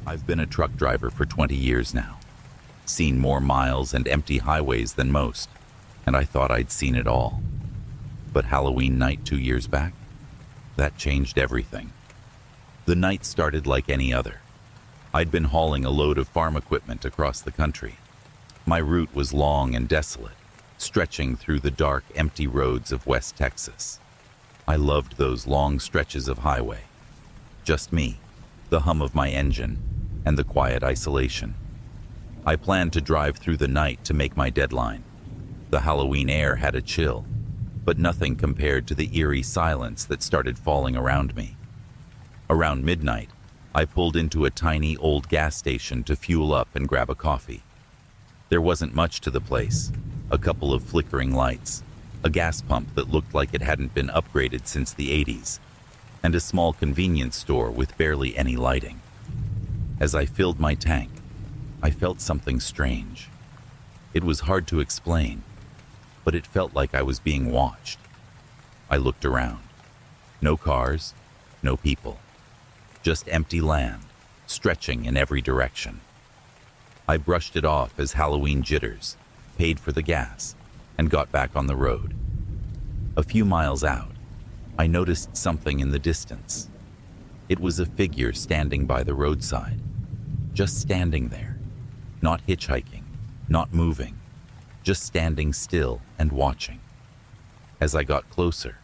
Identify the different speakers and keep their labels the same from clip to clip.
Speaker 1: I've been a truck driver for 20 years now, seen more miles and empty highways than most, and I thought I'd seen it all. But Halloween night 2 years back, that changed everything. The night started like any other. I'd been hauling a load of farm equipment across the country. My route was long and desolate, stretching through the dark, empty roads of West Texas. I loved those long stretches of highway. Just me, the hum of my engine, and the quiet isolation. I planned to drive through the night to make my deadline. The Halloween air had a chill, but nothing compared to the eerie silence that started falling around me. Around midnight, I pulled into a tiny old gas station to fuel up and grab a coffee. There wasn't much to the place, a couple of flickering lights, a gas pump that looked like it hadn't been upgraded since the 80s, and a small convenience store with barely any lighting. As I filled my tank, I felt something strange. It was hard to explain, but it felt like I was being watched. I looked around. No cars, no people. Just empty land, stretching in every direction. I brushed it off as Halloween jitters, paid for the gas, and got back on the road. A few miles out, I noticed something in the distance. It was a figure standing by the roadside, just standing there, not hitchhiking, not moving, just standing still and watching. As I got closer,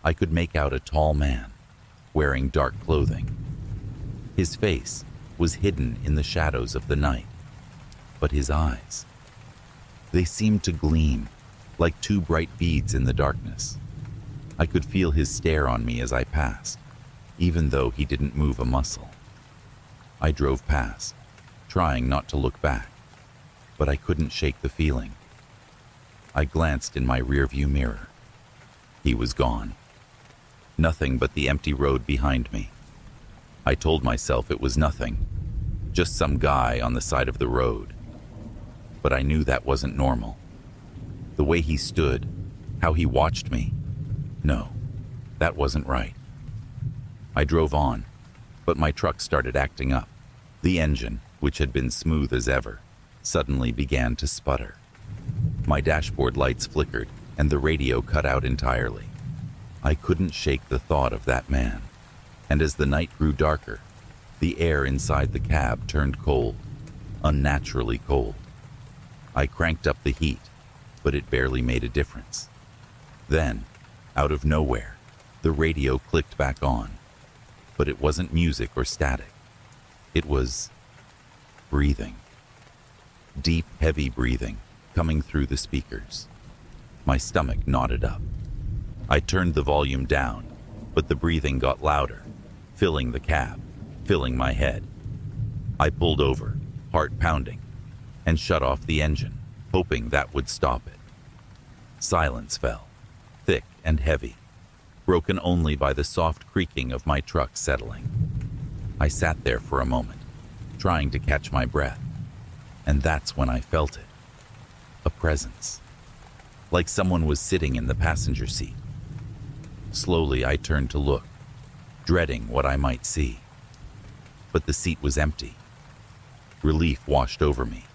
Speaker 1: I could make out a tall man, wearing dark clothing. His face was hidden in the shadows of the night, but his eyes, they seemed to gleam like two bright beads in the darkness. I could feel his stare on me as I passed, even though he didn't move a muscle. I drove past, trying not to look back, but I couldn't shake the feeling. I glanced in my rearview mirror. He was gone. Nothing but the empty road behind me. I told myself it was nothing, just some guy on the side of the road. But I knew that wasn't normal. The way he stood, how he watched me, no, that wasn't right. I drove on, but my truck started acting up. The engine, which had been smooth as ever, suddenly began to sputter. My dashboard lights flickered, and the radio cut out entirely. I couldn't shake the thought of that man, and as the night grew darker, the air inside the cab turned cold, unnaturally cold. I cranked up the heat, but it barely made a difference. Then, out of nowhere, the radio clicked back on, but it wasn't music or static. It was breathing. Deep, heavy breathing coming through the speakers. My stomach knotted up. I turned the volume down, but the breathing got louder, filling the cab, filling my head. I pulled over, heart pounding, and shut off the engine, hoping that would stop it. Silence fell, thick and heavy, broken only by the soft creaking of my truck settling. I sat there for a moment, trying to catch my breath, and that's when I felt it. A presence, like someone was sitting in the passenger seat. Slowly I turned to look, dreading what I might see. But the seat was empty. Relief washed over me,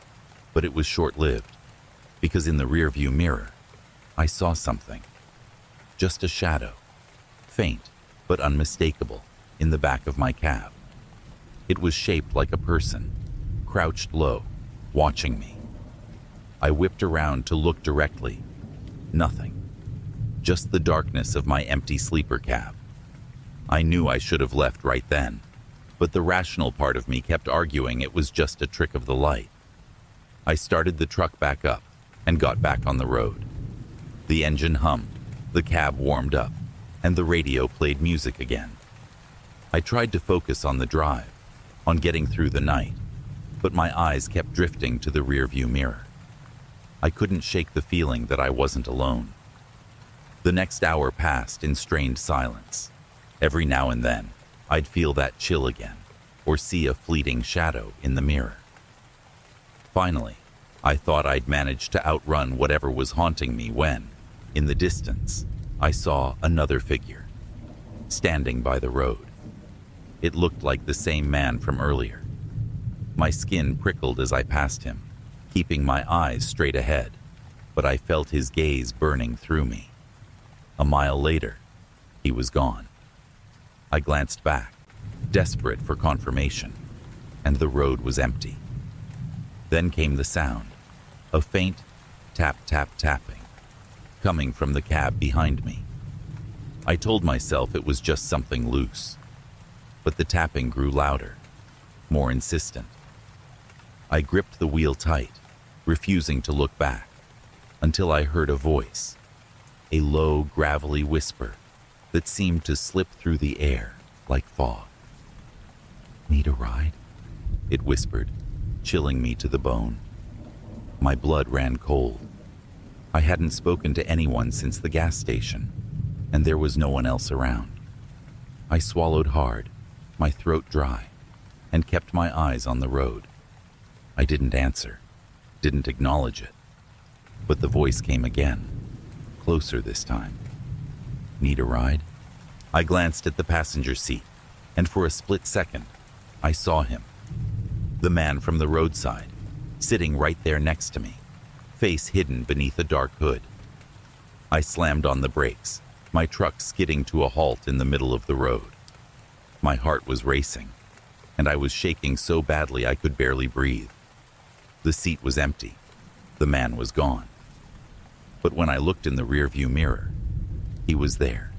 Speaker 1: but it was short-lived, because in the rearview mirror, I saw something. Just a shadow, faint but unmistakable, in the back of my cab. It was shaped like a person, crouched low, watching me. I whipped around to look directly. Nothing. Just the darkness of my empty sleeper cab. I knew I should have left right then, but the rational part of me kept arguing it was just a trick of the light. I started the truck back up and got back on the road. The engine hummed, the cab warmed up, and the radio played music again. I tried to focus on the drive, on getting through the night, but my eyes kept drifting to the rearview mirror. I couldn't shake the feeling that I wasn't alone. The next hour passed in strained silence. Every now and then, I'd feel that chill again, or see a fleeting shadow in the mirror. Finally, I thought I'd managed to outrun whatever was haunting me when, in the distance, I saw another figure, standing by the road. It looked like the same man from earlier, My skin prickled as I passed him, keeping my eyes straight ahead, but I felt his gaze burning through me. A mile later, he was gone. I glanced back, desperate for confirmation, and the road was empty. Then came the sound, a faint tap-tap-tapping, coming from the cab behind me. I told myself it was just something loose, but the tapping grew louder, more insistent. I gripped the wheel tight, refusing to look back, until I heard a voice, a low, gravelly whisper that seemed to slip through the air like fog. "Need a ride?" it whispered, chilling me to the bone. My blood ran cold. I hadn't spoken to anyone since the gas station, and there was no one else around. I swallowed hard, my throat dry, and kept my eyes on the road. I didn't answer, didn't acknowledge it, but the voice came again, closer this time. "Need a ride?" I glanced at the passenger seat, and for a split second, I saw him. The man from the roadside, sitting right there next to me, face hidden beneath a dark hood. I slammed on the brakes, my truck skidding to a halt in the middle of the road. My heart was racing, and I was shaking so badly I could barely breathe. The seat was empty. The man was gone. But when I looked in the rearview mirror, he was there,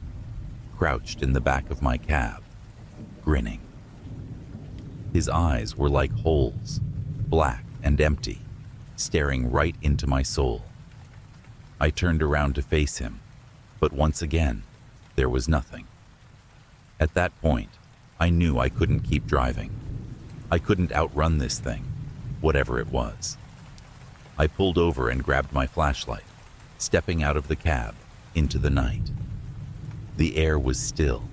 Speaker 1: crouched in the back of my cab, grinning. His eyes were like holes, black and empty, staring right into my soul. I turned around to face him, but once again, there was nothing. At that point, I knew I couldn't keep driving. I couldn't outrun this thing, whatever it was. I pulled over and grabbed my flashlight, stepping out of the cab into the night. The air was still,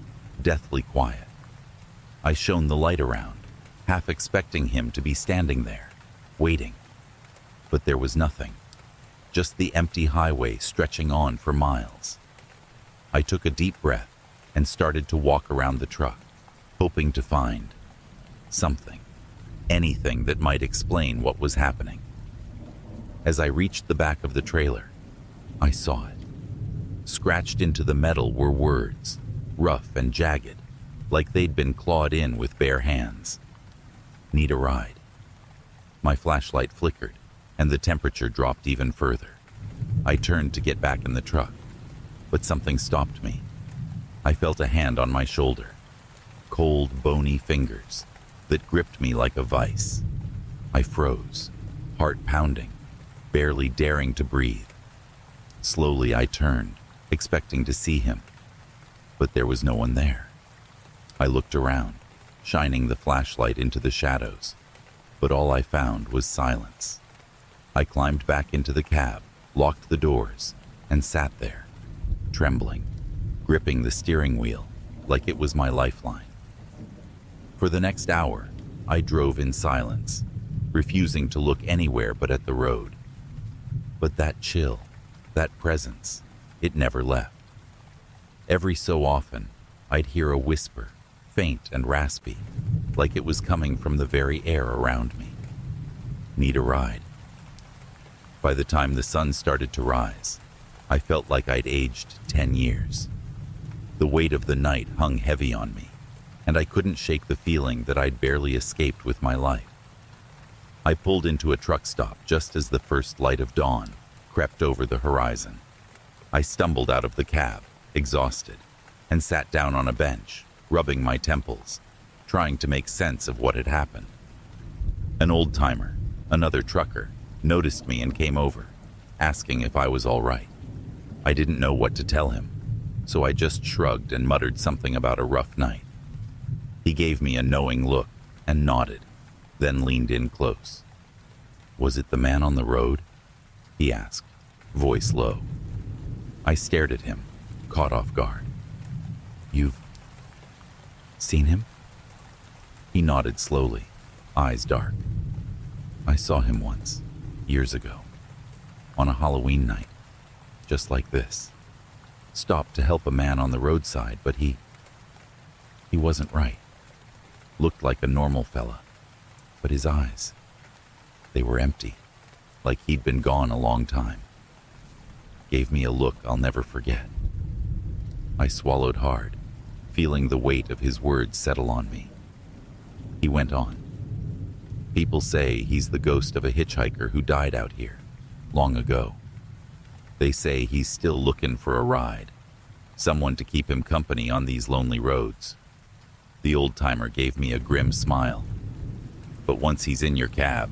Speaker 1: deathly quiet. I shone the light around, half expecting him to be standing there, waiting. But there was nothing, just the empty highway stretching on for miles. I took a deep breath and started to walk around the truck, hoping to find something, anything that might explain what was happening. As I reached the back of the trailer, I saw it. Scratched into the metal were words, rough and jagged, like they'd been clawed in with bare hands. "Need a ride." My flashlight flickered, and the temperature dropped even further. I turned to get back in the truck, but something stopped me. I felt a hand on my shoulder, cold, bony fingers that gripped me like a vice. I froze, heart pounding, barely daring to breathe. Slowly I turned, expecting to see him, but there was no one there. I looked around, shining the flashlight into the shadows, but all I found was silence. I climbed back into the cab, locked the doors, and sat there, trembling, gripping the steering wheel like it was my lifeline. For the next hour, I drove in silence, refusing to look anywhere but at the road. But that chill, that presence, it never left. Every so often, I'd hear a whisper, faint and raspy, like it was coming from the very air around me. "Need a ride." By the time the sun started to rise, I felt like I'd aged 10 years. The weight of the night hung heavy on me, and I couldn't shake the feeling that I'd barely escaped with my life. I pulled into a truck stop just as the first light of dawn crept over the horizon. I stumbled out of the cab, exhausted, and sat down on a bench, rubbing my temples, trying to make sense of what had happened. An old-timer, another trucker, noticed me and came over, asking if I was all right. I didn't know what to tell him, so I just shrugged and muttered something about a rough night. He gave me a knowing look and nodded, then leaned in close. "Was it the man on the road?" he asked, voice low. I stared at him, caught off guard. "You've seen him?" He nodded slowly, eyes dark. "I saw him once, years ago, on a Halloween night, just like this. Stopped to help a man on the roadside, but he wasn't right. Looked like a normal fella. But his eyes, they were empty, like he'd been gone a long time. Gave me a look I'll never forget. I swallowed hard, feeling the weight of his words settle on me. He went on. People say he's the ghost of a hitchhiker who died out here, long ago. They say he's still looking for a ride, someone to keep him company on these lonely roads. The old-timer gave me a grim smile. But once he's in your cab,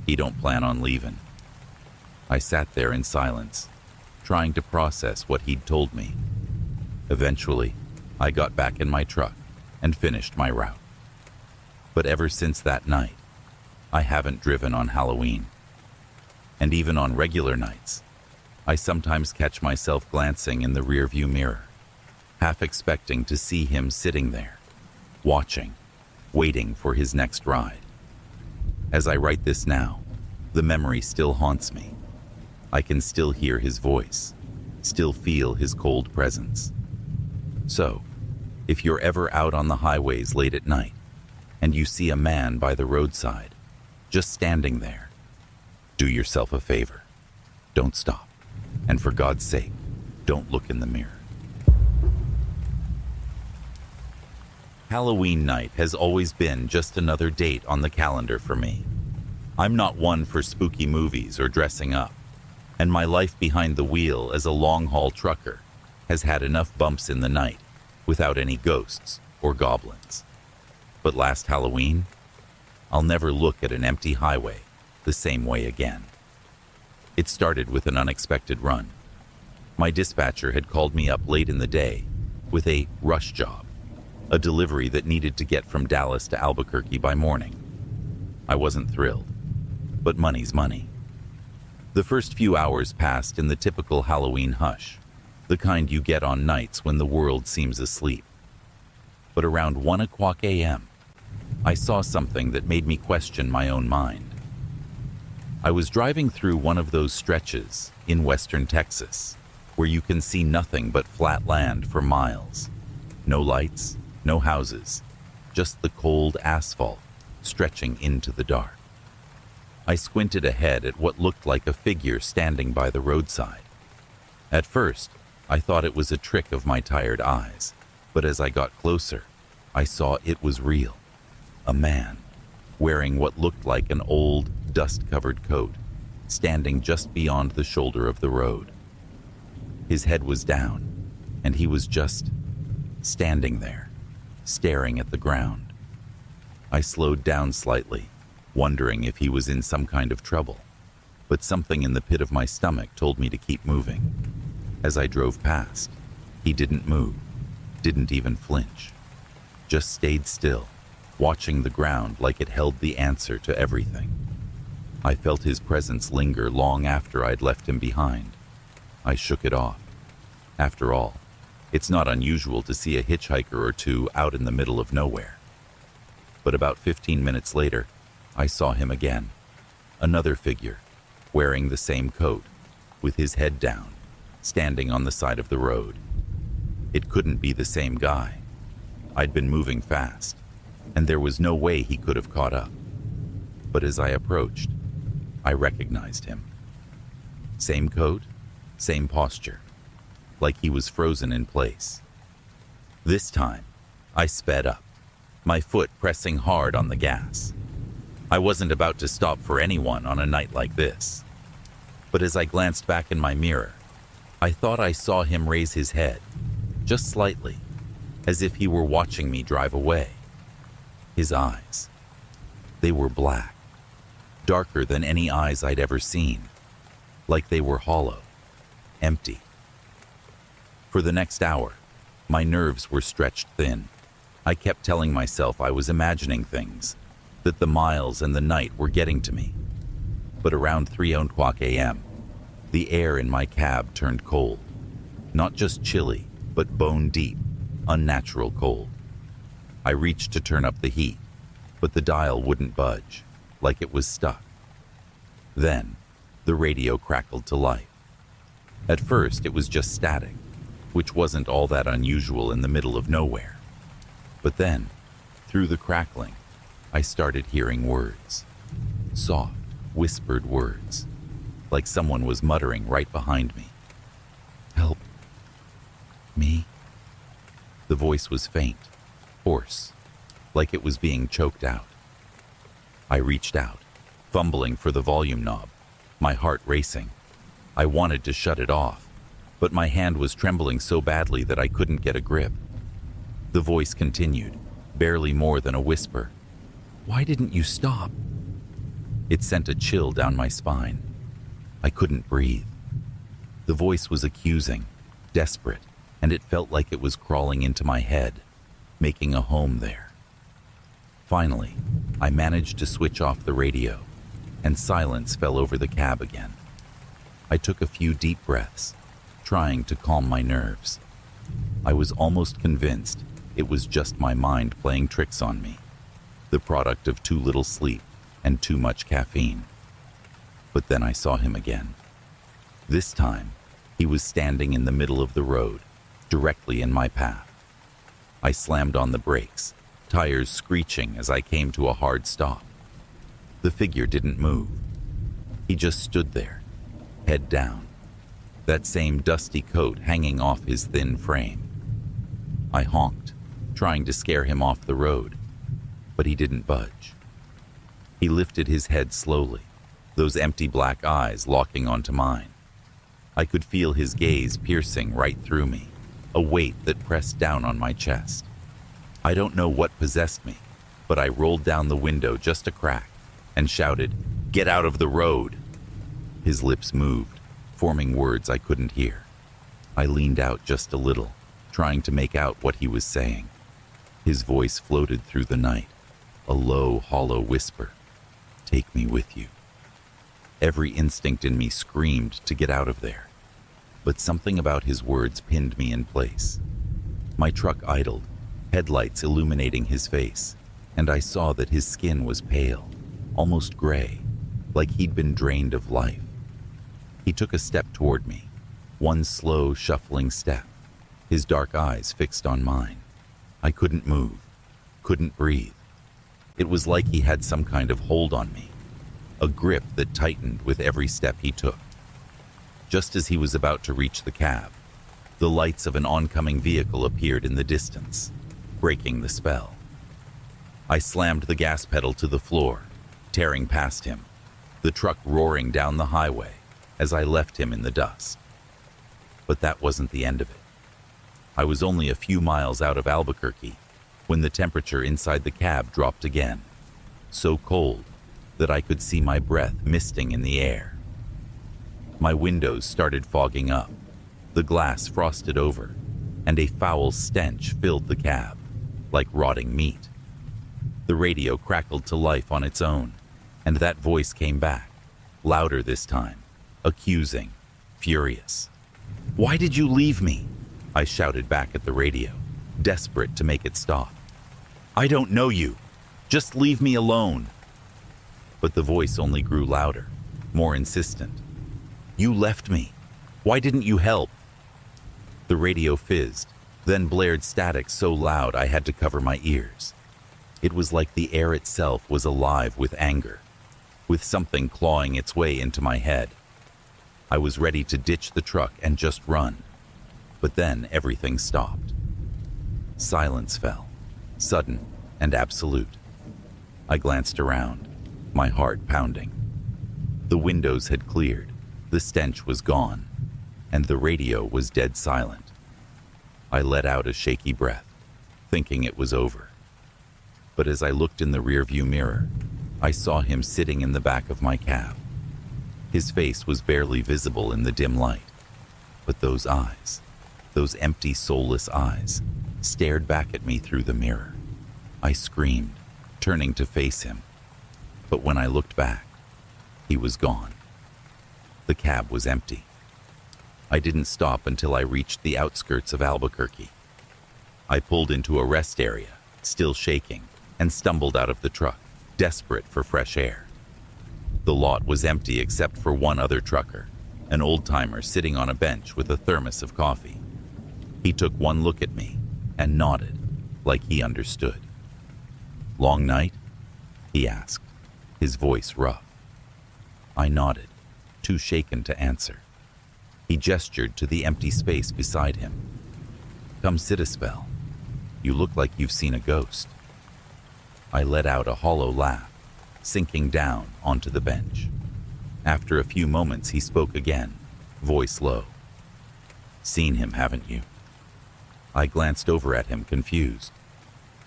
Speaker 1: he don't plan on leaving. I sat there in silence, trying to process what he'd told me. Eventually, I got back in my truck and finished my route. But ever since that night, I haven't driven on Halloween. And even on regular nights, I sometimes catch myself glancing in the rearview mirror, half expecting to see him sitting there, watching, waiting for his next ride. As I write this now, the memory still haunts me. I can still hear his voice, still feel his cold presence. So, if you're ever out on the highways late at night, and you see a man by the roadside, just standing there, do yourself a favor. Don't stop. And for God's sake, don't look in the mirror. Halloween night has always been just another date on the calendar for me. I'm not one for spooky movies or dressing up, and my life behind the wheel as a long-haul trucker has had enough bumps in the night without any ghosts or goblins. But last Halloween, I'll never look at an empty highway the same way again. It started with an unexpected run. My dispatcher had called me up late in the day with a rush job, a delivery that needed to get from Dallas to Albuquerque by morning. I wasn't thrilled, but money's money. The first few hours passed in the typical Halloween hush, the kind you get on nights when the world seems asleep. But around 1:00 a.m., I saw something that made me question my own mind. I was driving through one of those stretches in western Texas where you can see nothing but flat land for miles. No lights, no houses, just the cold asphalt stretching into the dark. I squinted ahead at what looked like a figure standing by the roadside. At first, I thought it was a trick of my tired eyes, but as I got closer, I saw it was real. A man, wearing what looked like an old, dust-covered coat, standing just beyond the shoulder of the road. His head was down, and he was just standing there, staring at the ground. I slowed down slightly, wondering if he was in some kind of trouble, but something in the pit of my stomach told me to keep moving. As I drove past, he didn't move, didn't even flinch, just stayed still, watching the ground like it held the answer to everything. I felt his presence linger long after I'd left him behind. I shook it off. After all, it's not unusual to see a hitchhiker or two out in the middle of nowhere. But about 15 minutes later, I saw him again. Another figure, wearing the same coat, with his head down, standing on the side of the road. It couldn't be the same guy. I'd been moving fast, and there was no way he could have caught up. But as I approached, I recognized him. Same coat, same posture, like he was frozen in place. This time, I sped up, my foot pressing hard on the gas. I wasn't about to stop for anyone on a night like this. But as I glanced back in my mirror, I thought I saw him raise his head, just slightly, as if he were watching me drive away. His eyes, they were black, darker than any eyes I'd ever seen, like they were hollow, empty. For the next hour, my nerves were stretched thin. I kept telling myself I was imagining things, that the miles and the night were getting to me. But around 3:00 a.m., the air in my cab turned cold. Not just chilly, but bone-deep, unnatural cold. I reached to turn up the heat, but the dial wouldn't budge, like it was stuck. Then, the radio crackled to life. At first, it was just static, which wasn't all that unusual in the middle of nowhere. But then, through the crackling, I started hearing words. Soft, whispered words, like someone was muttering right behind me. Help me? The voice was faint, hoarse, like it was being choked out. I reached out, fumbling for the volume knob, my heart racing. I wanted to shut it off, but my hand was trembling so badly that I couldn't get a grip. The voice continued, barely more than a whisper. Why didn't you stop? It sent a chill down my spine. I couldn't breathe. The voice was accusing, desperate, and it felt like it was crawling into my head, making a home there. Finally, I managed to switch off the radio, and silence fell over the cab again. I took a few deep breaths, trying to calm my nerves. I was almost convinced it was just my mind playing tricks on me, the product of too little sleep and too much caffeine. But then I saw him again. This time, he was standing in the middle of the road, directly in my path. I slammed on the brakes, tires screeching as I came to a hard stop. The figure didn't move. He just stood there, head down, that same dusty coat hanging off his thin frame. I honked, trying to scare him off the road, but he didn't budge. He lifted his head slowly, those empty black eyes locking onto mine. I could feel his gaze piercing right through me, a weight that pressed down on my chest. I don't know what possessed me, but I rolled down the window just a crack and shouted, "Get out of the road!" His lips moved, forming words I couldn't hear. I leaned out just a little, trying to make out what he was saying. His voice floated through the night, a low, hollow whisper. "Take me with you." Every instinct in me screamed to get out of there, but something about his words pinned me in place. My truck idled, headlights illuminating his face, and I saw that his skin was pale, almost gray, like he'd been drained of life. He took a step toward me, one slow, shuffling step, his dark eyes fixed on mine. I couldn't move, couldn't breathe. It was like he had some kind of hold on me, a grip that tightened with every step he took. Just as he was about to reach the cab, the lights of an oncoming vehicle appeared in the distance, breaking the spell. I slammed the gas pedal to the floor, tearing past him, the truck roaring down the highway as I left him in the dust. But that wasn't the end of it. I was only a few miles out of Albuquerque when the temperature inside the cab dropped again, so cold that I could see my breath misting in the air. My windows started fogging up, the glass frosted over, and a foul stench filled the cab, like rotting meat. The radio crackled to life on its own, and that voice came back, louder this time, accusing, furious. "Why did you leave me?" I shouted back at the radio, desperate to make it stop. "I don't know you. Just leave me alone." But the voice only grew louder, more insistent. "You left me. Why didn't you help?" The radio fizzed, then blared static so loud I had to cover my ears. It was like the air itself was alive with anger, with something clawing its way into my head. I was ready to ditch the truck and just run, but then everything stopped. Silence fell, sudden and absolute. I glanced around, my heart pounding. The windows had cleared, the stench was gone, and the radio was dead silent. I let out a shaky breath, thinking it was over. But as I looked in the rearview mirror, I saw him sitting in the back of my cab. His face was barely visible in the dim light, but those eyes, those empty, soulless eyes, stared back at me through the mirror. I screamed, turning to face him, but when I looked back, he was gone. The cab was empty. I didn't stop until I reached the outskirts of Albuquerque. I pulled into a rest area, still shaking, and stumbled out of the truck, desperate for fresh air. The lot was empty except for one other trucker, an old-timer sitting on a bench with a thermos of coffee. He took one look at me and nodded, like he understood. "Long night?" he asked, his voice rough. I nodded, too shaken to answer. He gestured to the empty space beside him. Come sit a spell. You look like you've seen a ghost. I let out a hollow laugh, sinking down onto the bench. After a few moments, he spoke again, voice low. Seen him, haven't you? I glanced over at him, confused.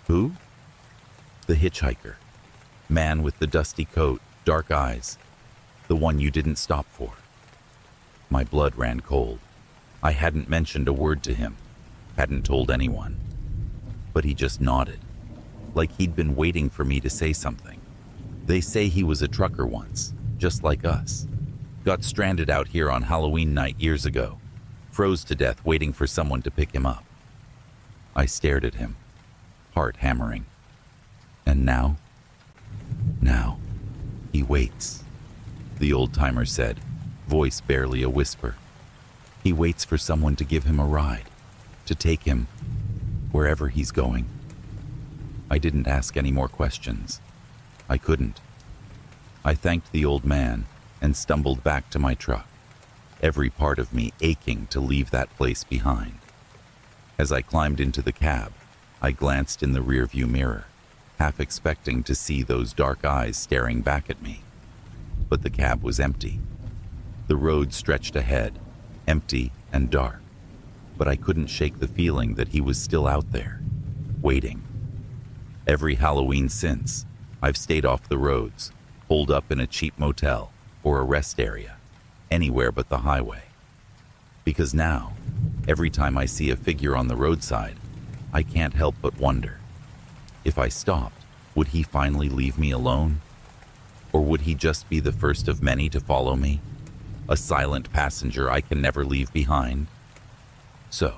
Speaker 1: Who? The hitchhiker. Man with the dusty coat, dark eyes. The one you didn't stop for. My blood ran cold. I hadn't mentioned a word to him, hadn't told anyone. But he just nodded, like he'd been waiting for me to say something. They say he was a trucker once, just like us. Got stranded out here on Halloween night years ago. Froze to death waiting for someone to pick him up. I stared at him, heart hammering. And now? Now, he waits, the old-timer said, voice barely a whisper. He waits for someone to give him a ride, to take him wherever he's going. I didn't ask any more questions. I couldn't. I thanked the old man and stumbled back to my truck, every part of me aching to leave that place behind. As I climbed into the cab, I glanced in the rearview mirror, half expecting to see those dark eyes staring back at me. But the cab was empty. The road stretched ahead, empty and dark, but I couldn't shake the feeling that he was still out there, waiting. Every Halloween since, I've stayed off the roads, holed up in a cheap motel or a rest area, anywhere but the highway. Because now, every time I see a figure on the roadside, I can't help but wonder. If I stopped, would he finally leave me alone? Or would he just be the first of many to follow me? A silent passenger I can never leave behind? So,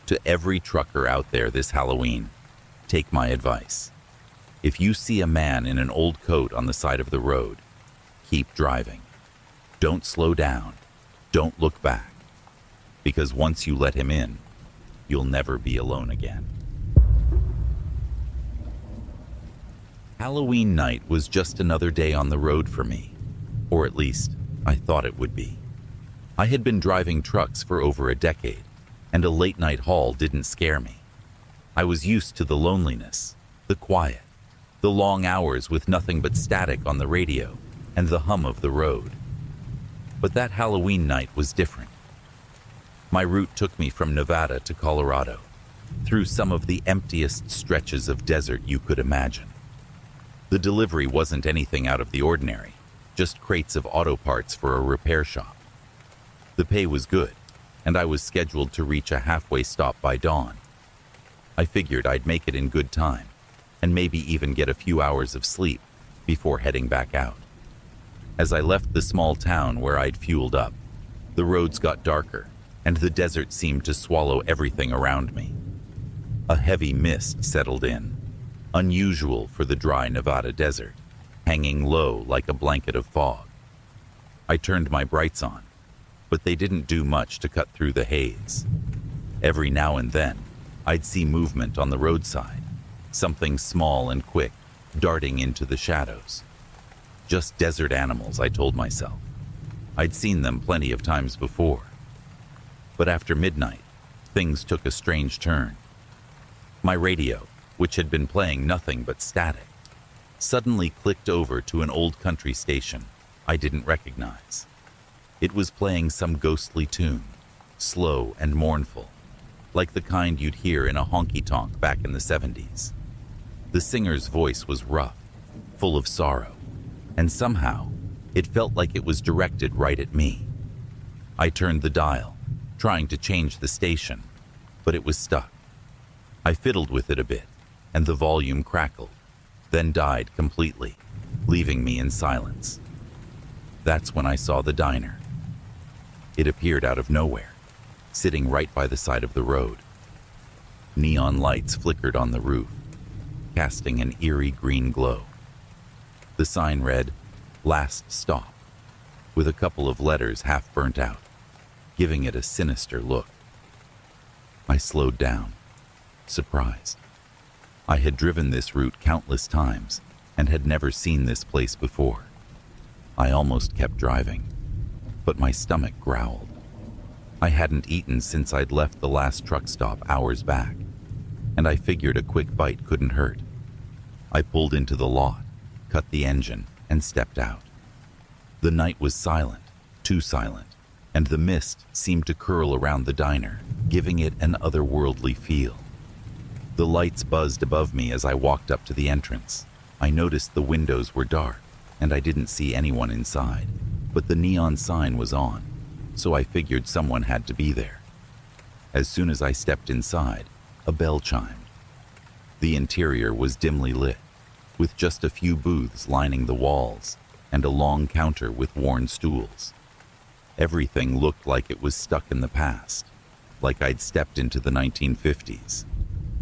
Speaker 1: to every trucker out there this Halloween, take my advice. If you see a man in an old coat on the side of the road, keep driving. Don't slow down. Don't look back. Because once you let him in, you'll never be alone again. Halloween night was just another day on the road for me, or at least I thought it would be. I had been driving trucks for over a decade, and a late-night haul didn't scare me. I was used to the loneliness, the quiet, the long hours with nothing but static on the radio and the hum of the road. But that Halloween night was different. My route took me from Nevada to Colorado, through some of the emptiest stretches of desert you could imagine. The delivery wasn't anything out of the ordinary, just crates of auto parts for a repair shop. The pay was good, and I was scheduled to reach a halfway stop by dawn. I figured I'd make it in good time, and maybe even get a few hours of sleep before heading back out. As I left the small town where I'd fueled up, the roads got darker, and the desert seemed to swallow everything around me. A heavy mist settled in, unusual for the dry Nevada desert, hanging low like a blanket of fog. I turned my brights on, but they didn't do much to cut through the haze. Every now and then, I'd see movement on the roadside, something small and quick, darting into the shadows. Just desert animals, I told myself. I'd seen them plenty of times before. But after midnight, things took a strange turn. My radio, which had been playing nothing but static, suddenly clicked over to an old country station I didn't recognize. It was playing some ghostly tune, slow and mournful, like the kind you'd hear in a honky-tonk back in the 70s. The singer's voice was rough, full of sorrow, and somehow it felt like it was directed right at me. I turned the dial, trying to change the station, but it was stuck. I fiddled with it a bit, and the volume crackled, then died completely, leaving me in silence. That's when I saw the diner. It appeared out of nowhere, sitting right by the side of the road. Neon lights flickered on the roof, casting an eerie green glow. The sign read, "Last Stop," with a couple of letters half burnt out, giving it a sinister look. I slowed down, surprised. I had driven this route countless times, and had never seen this place before. I almost kept driving, but my stomach growled. I hadn't eaten since I'd left the last truck stop hours back, and I figured a quick bite couldn't hurt. I pulled into the lot, cut the engine, and stepped out. The night was silent, too silent, and the mist seemed to curl around the diner, giving it an otherworldly feel. The lights buzzed above me as I walked up to the entrance. I noticed the windows were dark, and I didn't see anyone inside, but the neon sign was on, so I figured someone had to be there. As soon as I stepped inside, a bell chimed. The interior was dimly lit, with just a few booths lining the walls and a long counter with worn stools. Everything looked like it was stuck in the past, like I'd stepped into the 1950s.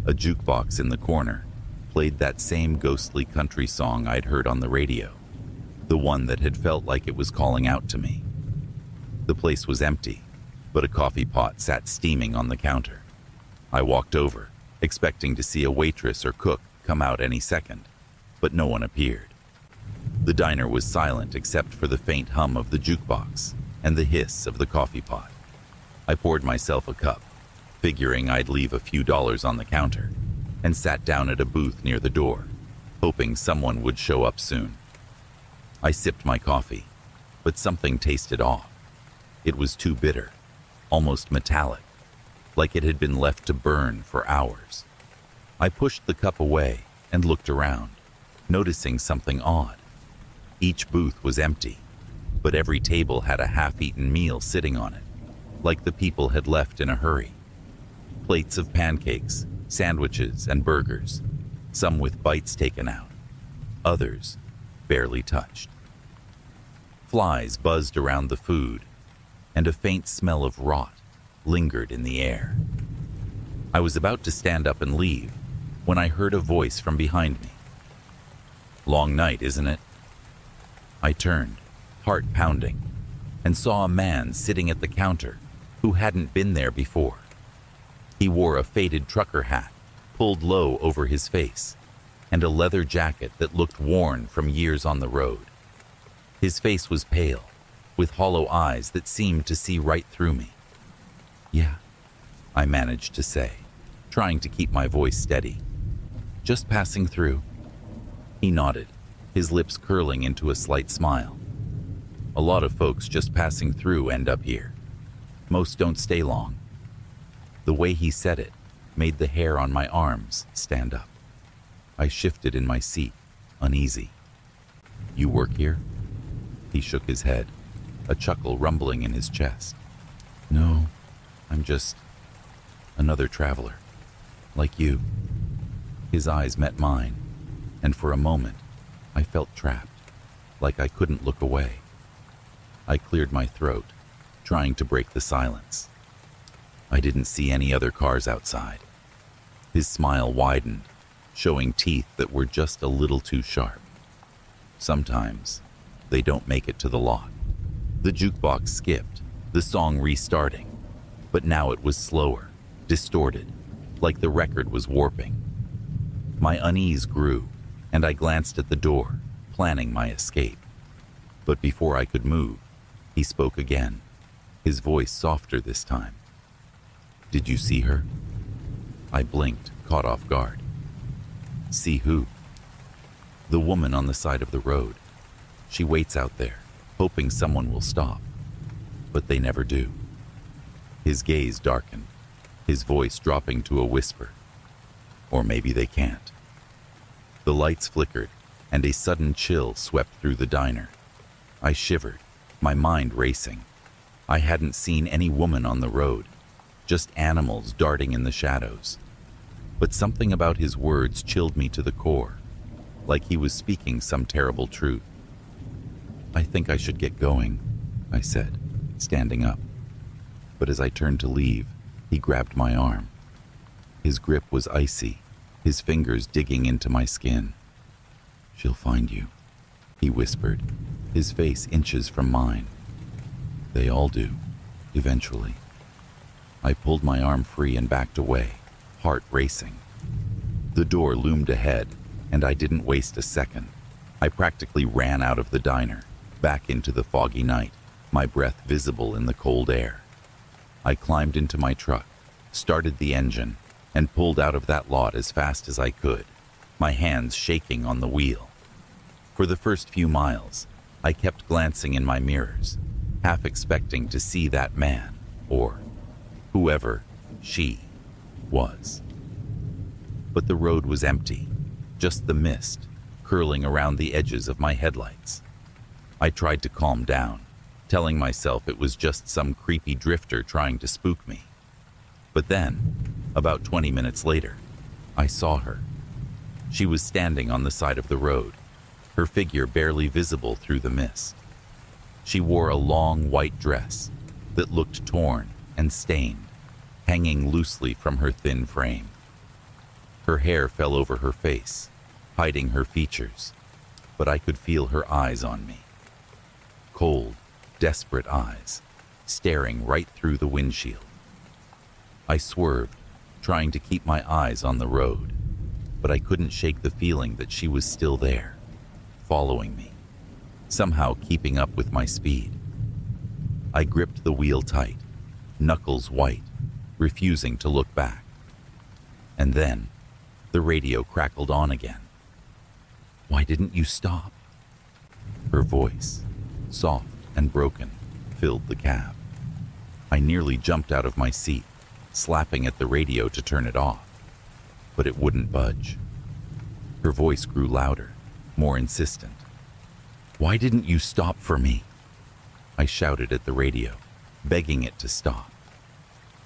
Speaker 1: A jukebox in the corner played that same ghostly country song I'd heard on the radio, the one that had felt like it was calling out to me. The place was empty, but a coffee pot sat steaming on the counter. I walked over, expecting to see a waitress or cook come out any second, but no one appeared. The diner was silent except for the faint hum of the jukebox and the hiss of the coffee pot. I poured myself a cup, figuring I'd leave a few dollars on the counter, and sat down at a booth near the door, hoping someone would show up soon. I sipped my coffee, but something tasted off. It was too bitter, almost metallic, like it had been left to burn for hours. I pushed the cup away and looked around, noticing something odd. Each booth was empty, but every table had a half-eaten meal sitting on it, like the people had left in a hurry. Plates of pancakes, sandwiches, and burgers, some with bites taken out, others barely touched. Flies buzzed around the food, and a faint smell of rot lingered in the air. I was about to stand up and leave when I heard a voice from behind me. "Long night, isn't it?" I turned, heart pounding, and saw a man sitting at the counter who hadn't been there before. He wore a faded trucker hat pulled low over his face and a leather jacket that looked worn from years on the road. His face was pale, with hollow eyes that seemed to see right through me. "Yeah," I managed to say, trying to keep my voice steady. "Just passing through." He nodded, his lips curling into a slight smile. "A lot of folks just passing through end up here. Most don't stay long." The way he said it made the hair on my arms stand up. I shifted in my seat, uneasy. "You work here?" He shook his head, a chuckle rumbling in his chest. "No, I'm just another traveler, like you." His eyes met mine, and for a moment, I felt trapped, like I couldn't look away. I cleared my throat, trying to break the silence. I didn't see any other cars outside. His smile widened, showing teeth that were just a little too sharp. Sometimes, they don't make it to the lot. The jukebox skipped, the song restarting, but now it was slower, distorted, like the record was warping. My unease grew, and I glanced at the door, planning my escape. But before I could move, he spoke again, his voice softer this time. "Did you see her?" I blinked, caught off guard. "See who?" "The woman on the side of the road. She waits out there, hoping someone will stop. But they never do." His gaze darkened, his voice dropping to a whisper. "Or maybe they can't." The lights flickered, and a sudden chill swept through the diner. I shivered, my mind racing. I hadn't seen any woman on the road, just animals darting in the shadows. But something about his words chilled me to the core, like he was speaking some terrible truth. "I think I should get going," I said, standing up. But as I turned to leave, he grabbed my arm. His grip was icy, his fingers digging into my skin. "She'll find you," he whispered, his face inches from mine. "They all do, eventually." I pulled my arm free and backed away, heart racing. The door loomed ahead, and I didn't waste a second. I practically ran out of the diner, back into the foggy night, my breath visible in the cold air. I climbed into my truck, started the engine, and pulled out of that lot as fast as I could, my hands shaking on the wheel. For the first few miles, I kept glancing in my mirrors, half expecting to see that man, or whoever she was. But the road was empty, just the mist curling around the edges of my headlights. I tried to calm down, telling myself it was just some creepy drifter trying to spook me. But then, about 20 minutes later, I saw her. She was standing on the side of the road, her figure barely visible through the mist. She wore a long white dress that looked torn and stained, hanging loosely from her thin frame. Her hair fell over her face, hiding her features, but I could feel her eyes on me. Cold, desperate eyes, staring right through the windshield. I swerved, trying to keep my eyes on the road, but I couldn't shake the feeling that she was still there, following me, somehow keeping up with my speed. I gripped the wheel tight, knuckles white, refusing to look back. And then, the radio crackled on again. "Why didn't you stop?" Her voice, soft and broken, filled the cab. I nearly jumped out of my seat, slapping at the radio to turn it off, but it wouldn't budge. Her voice grew louder, more insistent. "Why didn't you stop for me?" I shouted at the radio, begging it to stop,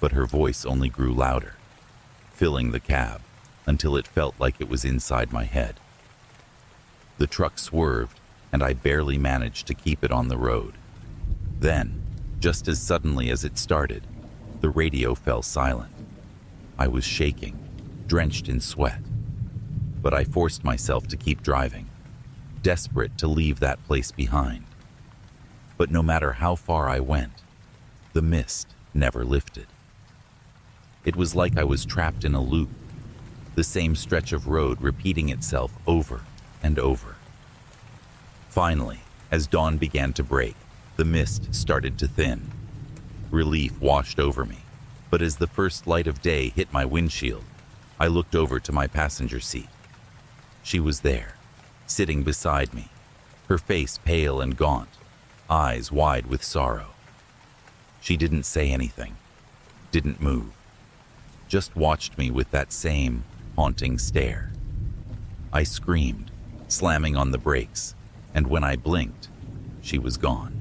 Speaker 1: but her voice only grew louder, filling the cab until it felt like it was inside my head. The truck swerved, and I barely managed to keep it on the road. Then, just as suddenly as it started, the radio fell silent. I was shaking, drenched in sweat, but I forced myself to keep driving, desperate to leave that place behind. But no matter how far I went, the mist never lifted. It was like I was trapped in a loop, the same stretch of road repeating itself over and over. Finally, as dawn began to break, the mist started to thin. Relief washed over me, but as the first light of day hit my windshield, I looked over to my passenger seat. She was there, sitting beside me, her face pale and gaunt, eyes wide with sorrow. She didn't say anything, didn't move, just watched me with that same haunting stare. I screamed, slamming on the brakes, and when I blinked, she was gone.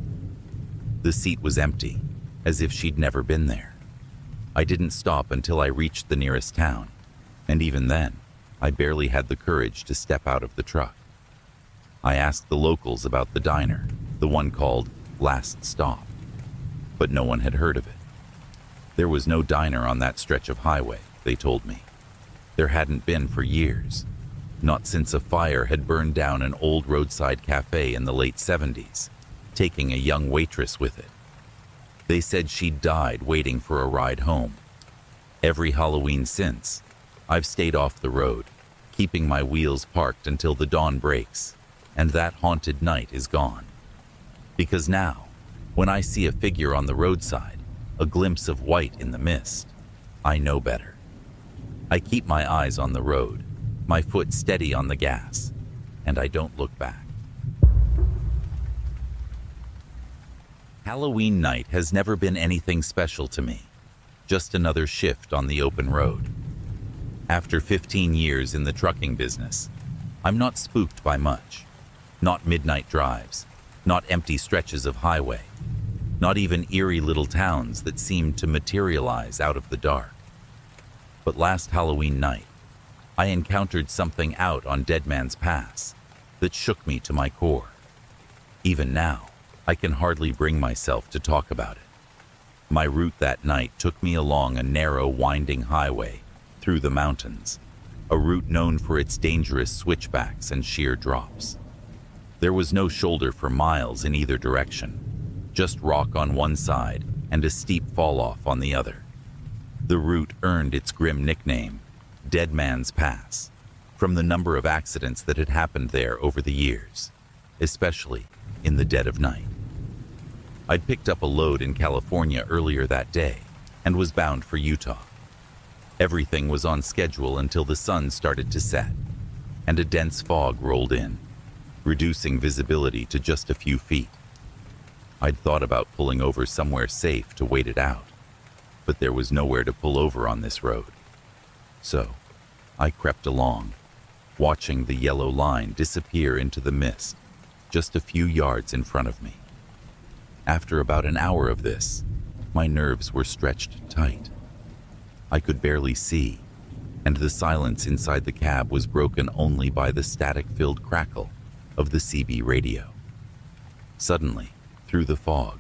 Speaker 1: The seat was empty, as if she'd never been there. I didn't stop until I reached the nearest town, and even then, I barely had the courage to step out of the truck. I asked the locals about the diner, the one called Last Stop, but no one had heard of it. There was no diner on that stretch of highway, they told me. There hadn't been for years, not since a fire had burned down an old roadside cafe in the late 70s, taking a young waitress with it. They said she'd died waiting for a ride home. Every Halloween since, I've stayed off the road, keeping my wheels parked until the dawn breaks, and that haunted night is gone. Because now, when I see a figure on the roadside, a glimpse of white in the mist, I know better. I keep my eyes on the road, my foot steady on the gas, and I don't look back. Halloween night has never been anything special to me, just another shift on the open road. After 15 years in the trucking business, I'm not spooked by much. Not midnight drives, not empty stretches of highway, not even eerie little towns that seem to materialize out of the dark. But last Halloween night, I encountered something out on Dead Man's Pass that shook me to my core. Even now, I can hardly bring myself to talk about it. My route that night took me along a narrow, winding highway through the mountains, a route known for its dangerous switchbacks and sheer drops. There was no shoulder for miles in either direction, just rock on one side and a steep fall-off on the other. The route earned its grim nickname, Dead Man's Pass, from the number of accidents that had happened there over the years, especially in the dead of night. I'd picked up a load in California earlier that day and was bound for Utah. Everything was on schedule until the sun started to set, and a dense fog rolled in, reducing visibility to just a few feet. I'd thought about pulling over somewhere safe to wait it out, but there was nowhere to pull over on this road. So, I crept along, watching the yellow line disappear into the mist just a few yards in front of me. After about an hour of this, my nerves were stretched tight. I could barely see, and the silence inside the cab was broken only by the static-filled crackle of the CB radio. Suddenly, through the fog,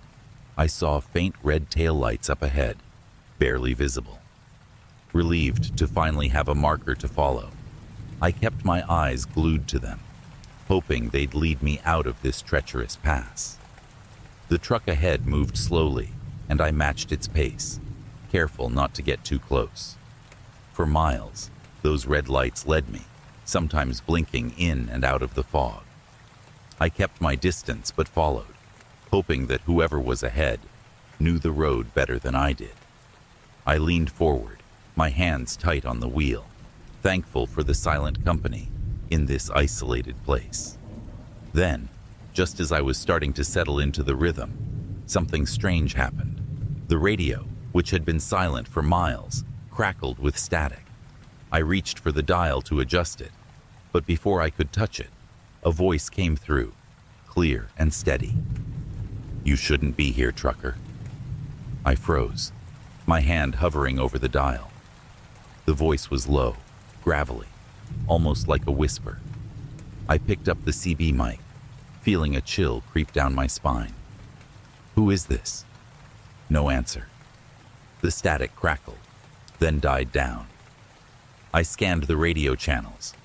Speaker 1: I saw faint red taillights up ahead, barely visible. Relieved to finally have a marker to follow, I kept my eyes glued to them, hoping they'd lead me out of this treacherous pass. The truck ahead moved slowly, and I matched its pace, careful not to get too close. For miles, those red lights led me, sometimes blinking in and out of the fog. I kept my distance but followed, hoping that whoever was ahead knew the road better than I did. I leaned forward, my hands tight on the wheel, thankful for the silent company in this isolated place. Then, just as I was starting to settle into the rhythm, something strange happened. The radio, which had been silent for miles, crackled with static. I reached for the dial to adjust it, but before I could touch it, a voice came through, clear and steady. "You shouldn't be here, trucker." I froze, my hand hovering over the dial. The voice was low, gravelly, almost like a whisper. I picked up the CB mic, feeling a chill creep down my spine. "Who is this?" No answer. The static crackled, then died down. I scanned the radio channels,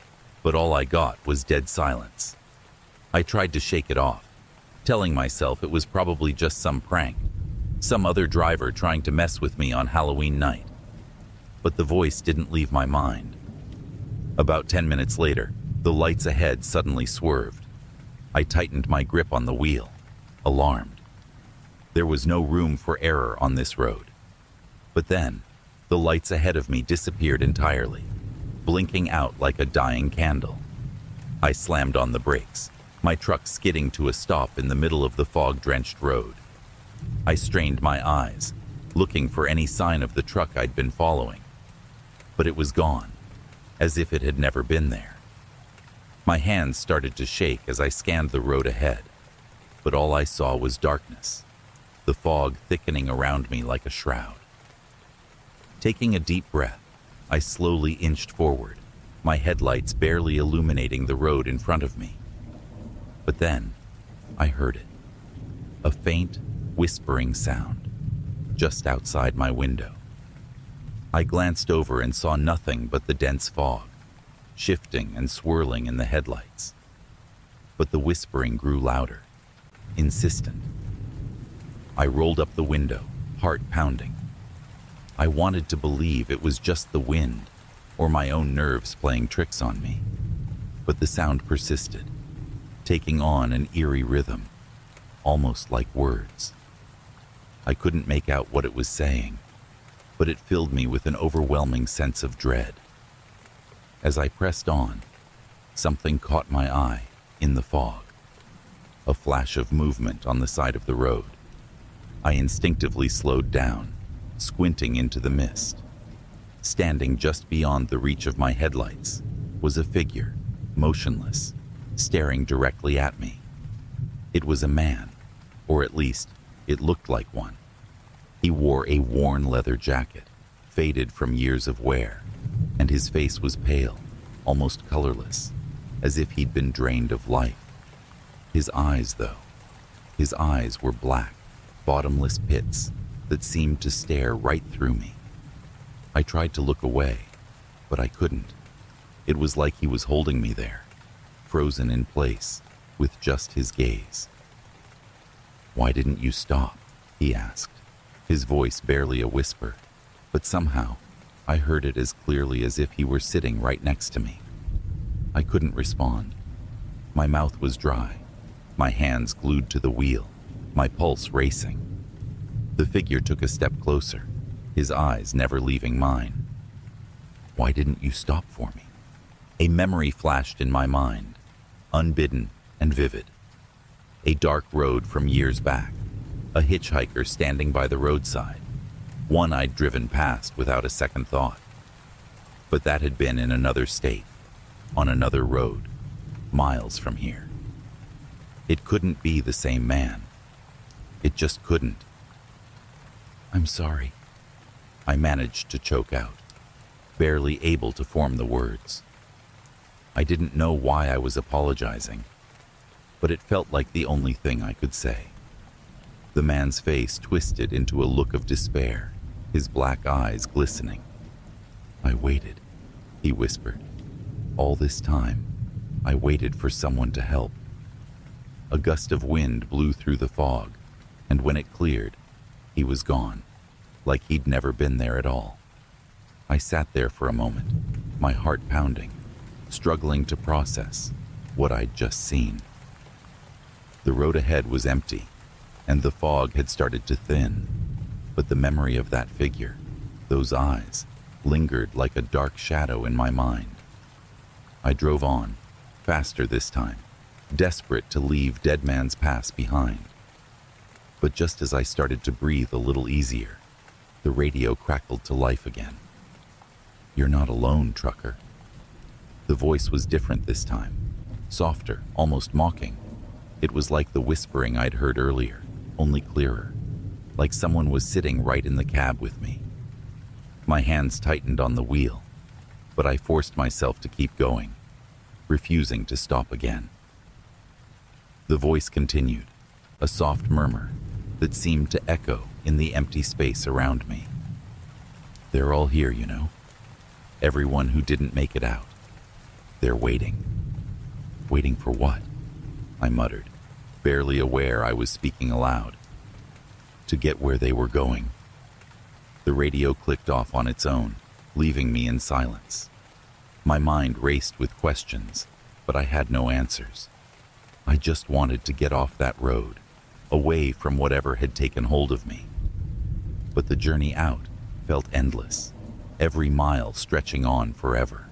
Speaker 1: but all I got was dead silence. I tried to shake it off, telling myself it was probably just some prank, some other driver trying to mess with me on Halloween night. But the voice didn't leave my mind. About 10 minutes later, the lights ahead suddenly swerved. I tightened my grip on the wheel, alarmed. There was no room for error on this road. But then, the lights ahead of me disappeared entirely, blinking out like a dying candle. I slammed on the brakes, my truck skidding to a stop in the middle of the fog-drenched road. I strained my eyes, looking for any sign of the truck I'd been following. But it was gone, as if it had never been there. My hands started to shake as I scanned the road ahead, but all I saw was darkness, the fog thickening around me like a shroud. Taking a deep breath, I slowly inched forward, my headlights barely illuminating the road in front of me. But then, I heard it. A faint, whispering sound, just outside my window. I glanced over and saw nothing but the dense fog, shifting and swirling in the headlights. But the whispering grew louder, insistent. I rolled up the window, heart pounding. I wanted to believe it was just the wind or my own nerves playing tricks on me. But the sound persisted, taking on an eerie rhythm, almost like words. I couldn't make out what it was saying, but it filled me with an overwhelming sense of dread. As I pressed on, something caught my eye in the fog. A flash of movement on the side of the road. I instinctively slowed down, squinting into the mist. Standing just beyond the reach of my headlights was a figure, motionless, staring directly at me. It was a man, or at least it looked like one. He wore a worn leather jacket, faded from years of wear, and his face was pale, almost colorless, as if he'd been drained of life. His eyes, though, his eyes were black, bottomless pits that seemed to stare right through me. I tried to look away, but I couldn't. It was like he was holding me there, frozen in place, with just his gaze. "Why didn't you stop?" he asked, his voice barely a whisper, but somehow I heard it as clearly as if he were sitting right next to me. I couldn't respond. My mouth was dry, my hands glued to the wheel, my pulse racing. The figure took a step closer, his eyes never leaving mine. Why didn't you stop for me? A memory flashed in my mind, unbidden and vivid. A dark road from years back, a hitchhiker standing by the roadside, one I'd driven past without a second thought. But that had been in another state, on another road, miles from here. It couldn't be the same man. It just couldn't. I'm sorry, I managed to choke out, barely able to form the words. I didn't know why I was apologizing, but it felt like the only thing I could say. The man's face twisted into a look of despair, his black eyes glistening. I waited, he whispered. All this time, I waited for someone to help. A gust of wind blew through the fog, and when it cleared, he was gone, like he'd never been there at all. I sat there for a moment, my heart pounding, struggling to process what I'd just seen. The road ahead was empty, and the fog had started to thin, but the memory of that figure, those eyes, lingered like a dark shadow in my mind. I drove on, faster this time, desperate to leave Dead Man's Pass behind. But just as I started to breathe a little easier, the radio crackled to life again. You're not alone, trucker. The voice was different this time, softer, almost mocking. It was like the whispering I'd heard earlier, only clearer, like someone was sitting right in the cab with me. My hands tightened on the wheel, but I forced myself to keep going, refusing to stop again. The voice continued, a soft murmur that seemed to echo in the empty space around me. They're all here, you know. Everyone who didn't make it out. They're waiting. Waiting for what? I muttered, barely aware I was speaking aloud. To get where they were going. The radio clicked off on its own, leaving me in silence. My mind raced with questions, but I had no answers. I just wanted to get off that road, away from whatever had taken hold of me. But the journey out felt endless, every mile stretching on forever.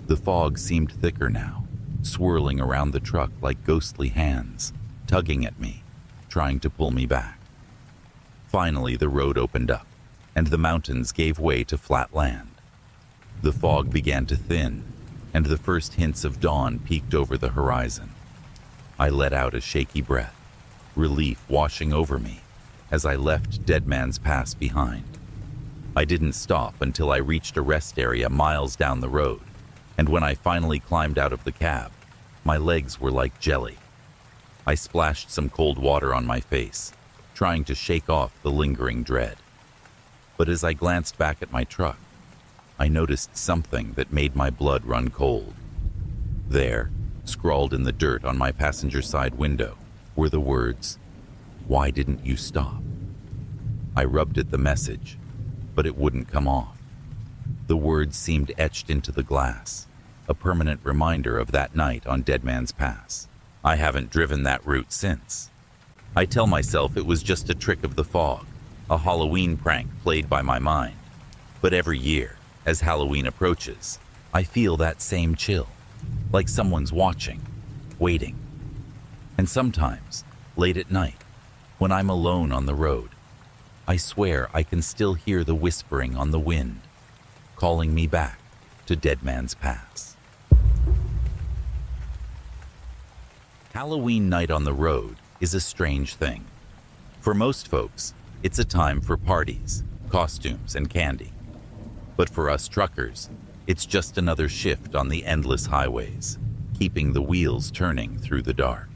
Speaker 1: The fog seemed thicker now, swirling around the truck like ghostly hands, tugging at me, trying to pull me back. Finally, the road opened up, and the mountains gave way to flat land. The fog began to thin, and the first hints of dawn peeked over the horizon. I let out a shaky breath, relief washing over me as I left Dead Man's Pass behind. I didn't stop until I reached a rest area miles down the road, and when I finally climbed out of the cab, my legs were like jelly. I splashed some cold water on my face, trying to shake off the lingering dread. But as I glanced back at my truck, I noticed something that made my blood run cold. There, scrawled in the dirt on my passenger side window, were the words, "Why didn't you stop?" I rubbed at the message, but it wouldn't come off. The words seemed etched into the glass, a permanent reminder of that night on Dead Man's Pass. I haven't driven that route since. I tell myself it was just a trick of the fog, a Halloween prank played by my mind. But every year, as Halloween approaches, I feel that same chill, like someone's watching, waiting. And sometimes, late at night, when I'm alone on the road, I swear I can still hear the whispering on the wind, calling me back to Dead Man's Pass. Halloween night on the road is a strange thing. For most folks, it's a time for parties, costumes, and candy. But for us truckers, it's just another shift on the endless highways, keeping the wheels turning through the dark.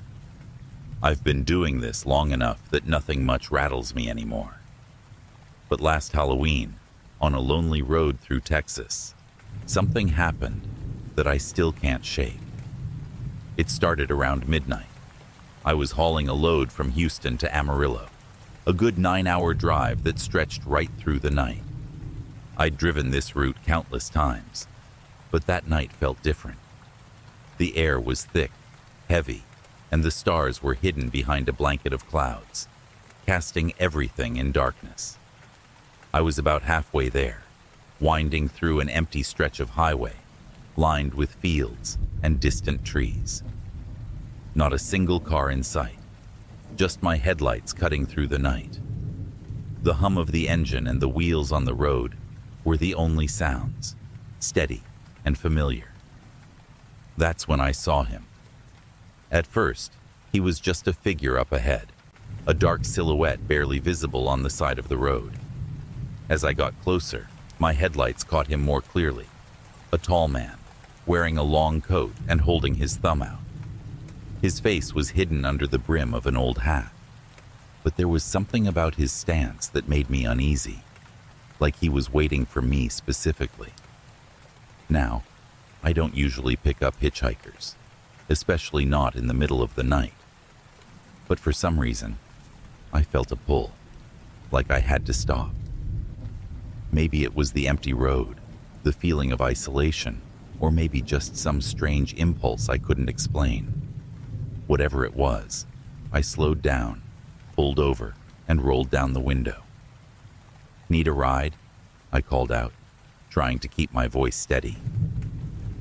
Speaker 1: I've been doing this long enough that nothing much rattles me anymore. But last Halloween, on a lonely road through Texas, something happened that I still can't shake. It started around midnight. I was hauling a load from Houston to Amarillo, a good 9-hour drive that stretched right through the night. I'd driven this route countless times, but that night felt different. The air was thick, heavy, and the stars were hidden behind a blanket of clouds, casting everything in darkness. I was about halfway there, winding through an empty stretch of highway, lined with fields and distant trees. Not a single car in sight, just my headlights cutting through the night. The hum of the engine and the wheels on the road were the only sounds, steady and familiar. That's when I saw him. At first, he was just a figure up ahead, a dark silhouette barely visible on the side of the road. As I got closer, my headlights caught him more clearly. A tall man, wearing a long coat and holding his thumb out. His face was hidden under the brim of an old hat, but there was something about his stance that made me uneasy, like he was waiting for me specifically. Now, I don't usually pick up hitchhikers, especially not in the middle of the night. But for some reason, I felt a pull, like I had to stop. Maybe it was the empty road, the feeling of isolation, or maybe just some strange impulse I couldn't explain. Whatever it was, I slowed down, pulled over, and rolled down the window. "Need a ride?" I called out, trying to keep my voice steady.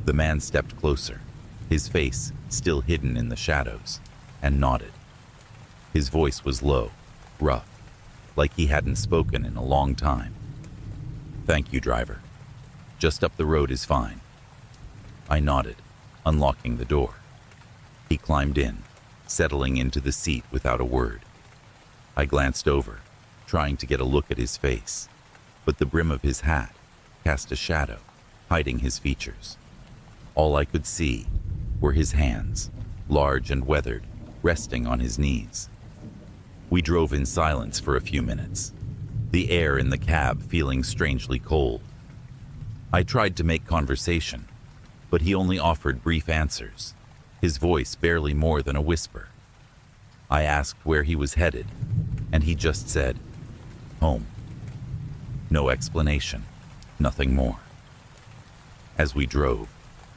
Speaker 1: The man stepped closer, his face still hidden in the shadows, and nodded. His voice was low, rough, like he hadn't spoken in a long time. "Thank you, driver. Just up the road is fine." I nodded, unlocking the door. He climbed in, settling into the seat without a word. I glanced over, trying to get a look at his face, but the brim of his hat cast a shadow, hiding his features. All I could see were his hands, large and weathered, resting on his knees. We drove in silence for a few minutes, the air in the cab feeling strangely cold. I tried to make conversation, but he only offered brief answers, his voice barely more than a whisper. I asked where he was headed, and he just said, "Home." No explanation, nothing more. As we drove,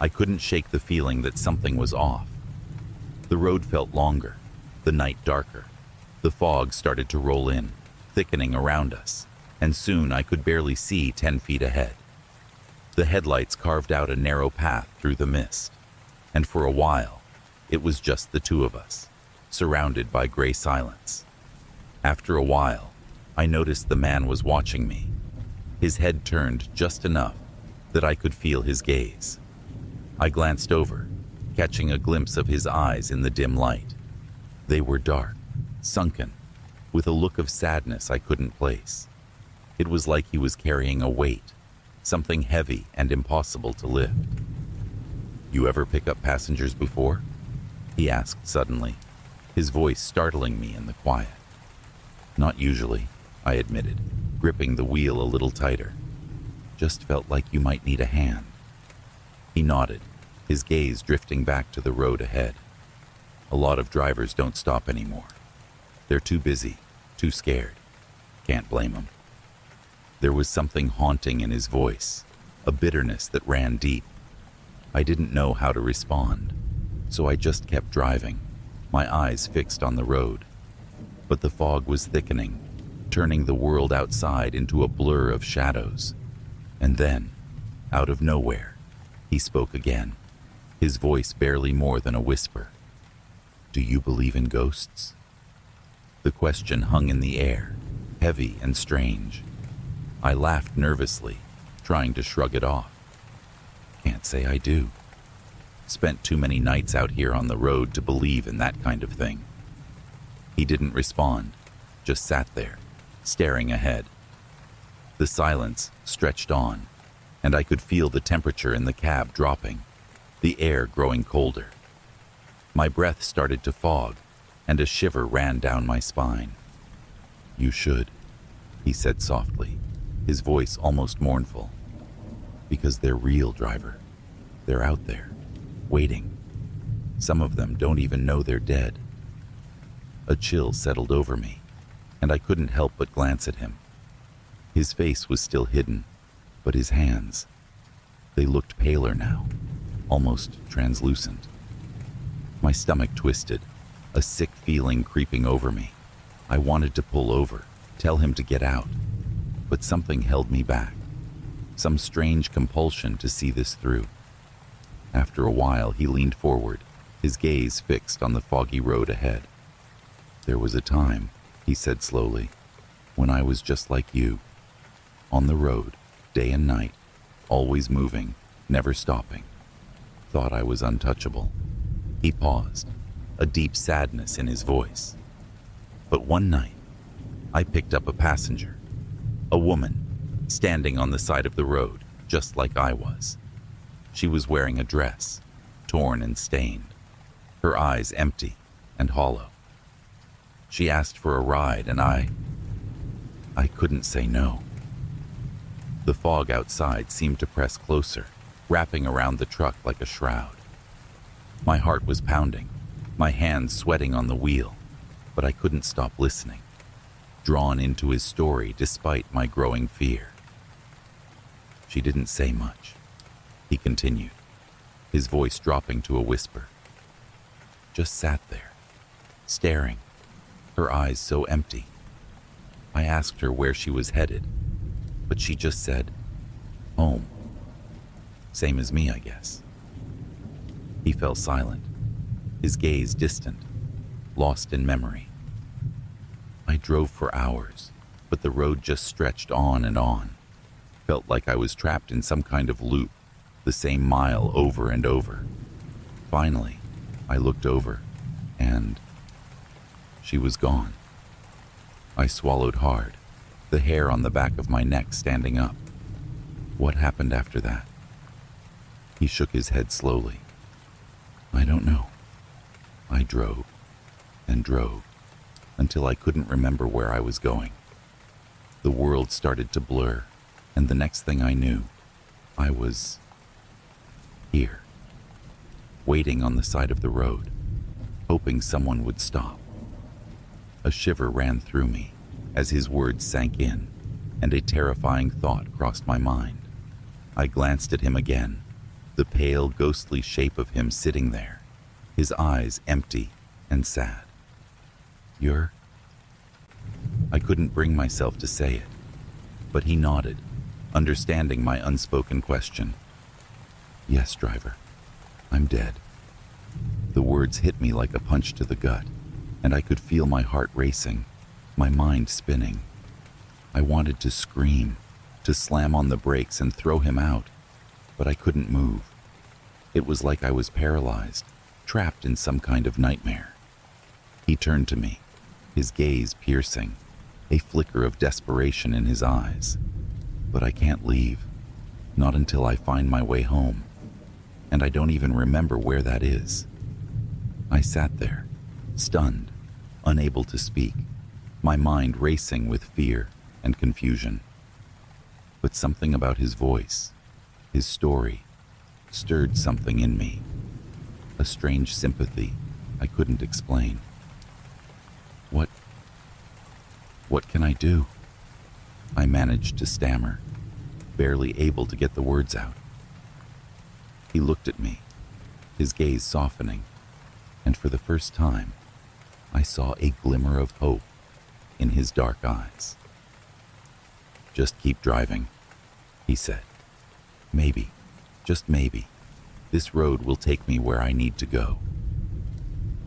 Speaker 1: I couldn't shake the feeling that something was off. The road felt longer, the night darker. The fog started to roll in, thickening around us, and soon I could barely see 10 feet ahead. The headlights carved out a narrow path through the mist, and for a while, it was just the two of us, surrounded by gray silence. After a while, I noticed the man was watching me. His head turned just enough that I could feel his gaze. I glanced over, catching a glimpse of his eyes in the dim light. They were dark, sunken, with a look of sadness I couldn't place. It was like he was carrying a weight, something heavy and impossible to lift. "You ever pick up passengers before?" he asked suddenly, his voice startling me in the quiet. "Not usually," I admitted, gripping the wheel a little tighter. "Just felt like you might need a hand." He nodded, his gaze drifting back to the road ahead. "A lot of drivers don't stop anymore. They're too busy, too scared. Can't blame them." There was something haunting in his voice, a bitterness that ran deep. I didn't know how to respond, so I just kept driving, my eyes fixed on the road. But the fog was thickening, turning the world outside into a blur of shadows. And then, out of nowhere, he spoke again, his voice barely more than a whisper. "Do you believe in ghosts?" The question hung in the air, heavy and strange. I laughed nervously, trying to shrug it off. "Can't say I do. Spent too many nights out here on the road to believe in that kind of thing." He didn't respond, just sat there, staring ahead. The silence stretched on, and I could feel the temperature in the cab dropping, the air growing colder. My breath started to fog, and a shiver ran down my spine. "You should," he said softly, his voice almost mournful. "Because they're real, driver. They're out there, waiting. Some of them don't even know they're dead." A chill settled over me, and I couldn't help but glance at him. His face was still hidden, but his hands, they looked paler now, almost translucent. My stomach twisted, a sick feeling creeping over me. I wanted to pull over, tell him to get out, but something held me back. Some strange compulsion to see this through. After a while, he leaned forward, his gaze fixed on the foggy road ahead. "There was a time," he said slowly, "when I was just like you. On the road, day and night, always moving, never stopping. Thought I was untouchable." He paused, a deep sadness in his voice. "But one night, I picked up a passenger, a woman, standing on the side of the road, just like I was. She was wearing a dress, torn and stained, her eyes empty and hollow. She asked for a ride, and I couldn't say no." The fog outside seemed to press closer, wrapping around the truck like a shroud. My heart was pounding, my hands sweating on the wheel, but I couldn't stop listening, drawn into his story despite my growing fear. "She didn't say much," he continued, his voice dropping to a whisper. "Just sat there, staring, her eyes so empty. I asked her where she was headed, but she just said, 'Home.' Same as me, I guess." He fell silent, his gaze distant, lost in memory. I drove for hours, but the road just stretched on and on. Felt like I was trapped in some kind of loop, the same mile over and over. Finally, I looked over, and she was gone. I swallowed hard, the hair on the back of my neck standing up. "What happened after that?" He shook his head slowly. "I don't know. I drove and drove until I couldn't remember where I was going. The world started to blur, and the next thing I knew, I was here, waiting on the side of the road, hoping someone would stop." A shiver ran through me as his words sank in, and a terrifying thought crossed my mind. I glanced at him again, the pale, ghostly shape of him sitting there, his eyes empty and sad. "You're—" I couldn't bring myself to say it, but he nodded, understanding my unspoken question. "Yes, driver, I'm dead." The words hit me like a punch to the gut, and I could feel my heart racing, my mind spinning. I wanted to scream, to slam on the brakes and throw him out, but I couldn't move. It was like I was paralyzed, trapped in some kind of nightmare. He turned to me, his gaze piercing, a flicker of desperation in his eyes. "But I can't leave, not until I find my way home, and I don't even remember where that is." I sat there, stunned, unable to speak, my mind racing with fear and confusion. But something about his voice, his story, stirred something in me, a strange sympathy I couldn't explain. What can I do?" I managed to stammer, barely able to get the words out. He looked at me, his gaze softening, and for the first time, I saw a glimmer of hope in his dark eyes. "Just keep driving," he said. "Maybe, just maybe, this road will take me where I need to go."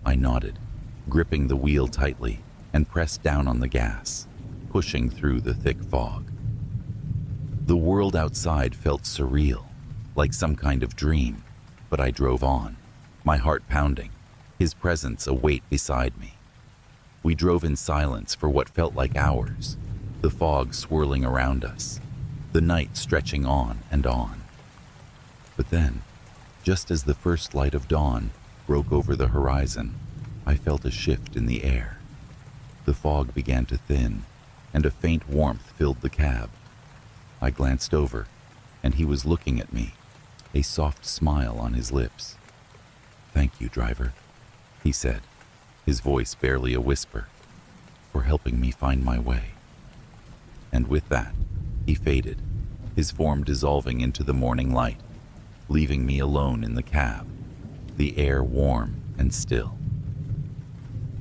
Speaker 1: I nodded, gripping the wheel tightly, and pressed down on the gas, pushing through the thick fog. The world outside felt surreal, like some kind of dream, but I drove on, my heart pounding, his presence a weight beside me. We drove in silence for what felt like hours, the fog swirling around us, the night stretching on and on. But then, just as the first light of dawn broke over the horizon, I felt a shift in the air. The fog began to thin, and a faint warmth filled the cab. I glanced over, and he was looking at me, a soft smile on his lips. "Thank you, driver," he said, his voice barely a whisper, "for helping me find my way." And with that, he faded, his form dissolving into the morning light. leaving me alone in the cab, the air warm and still.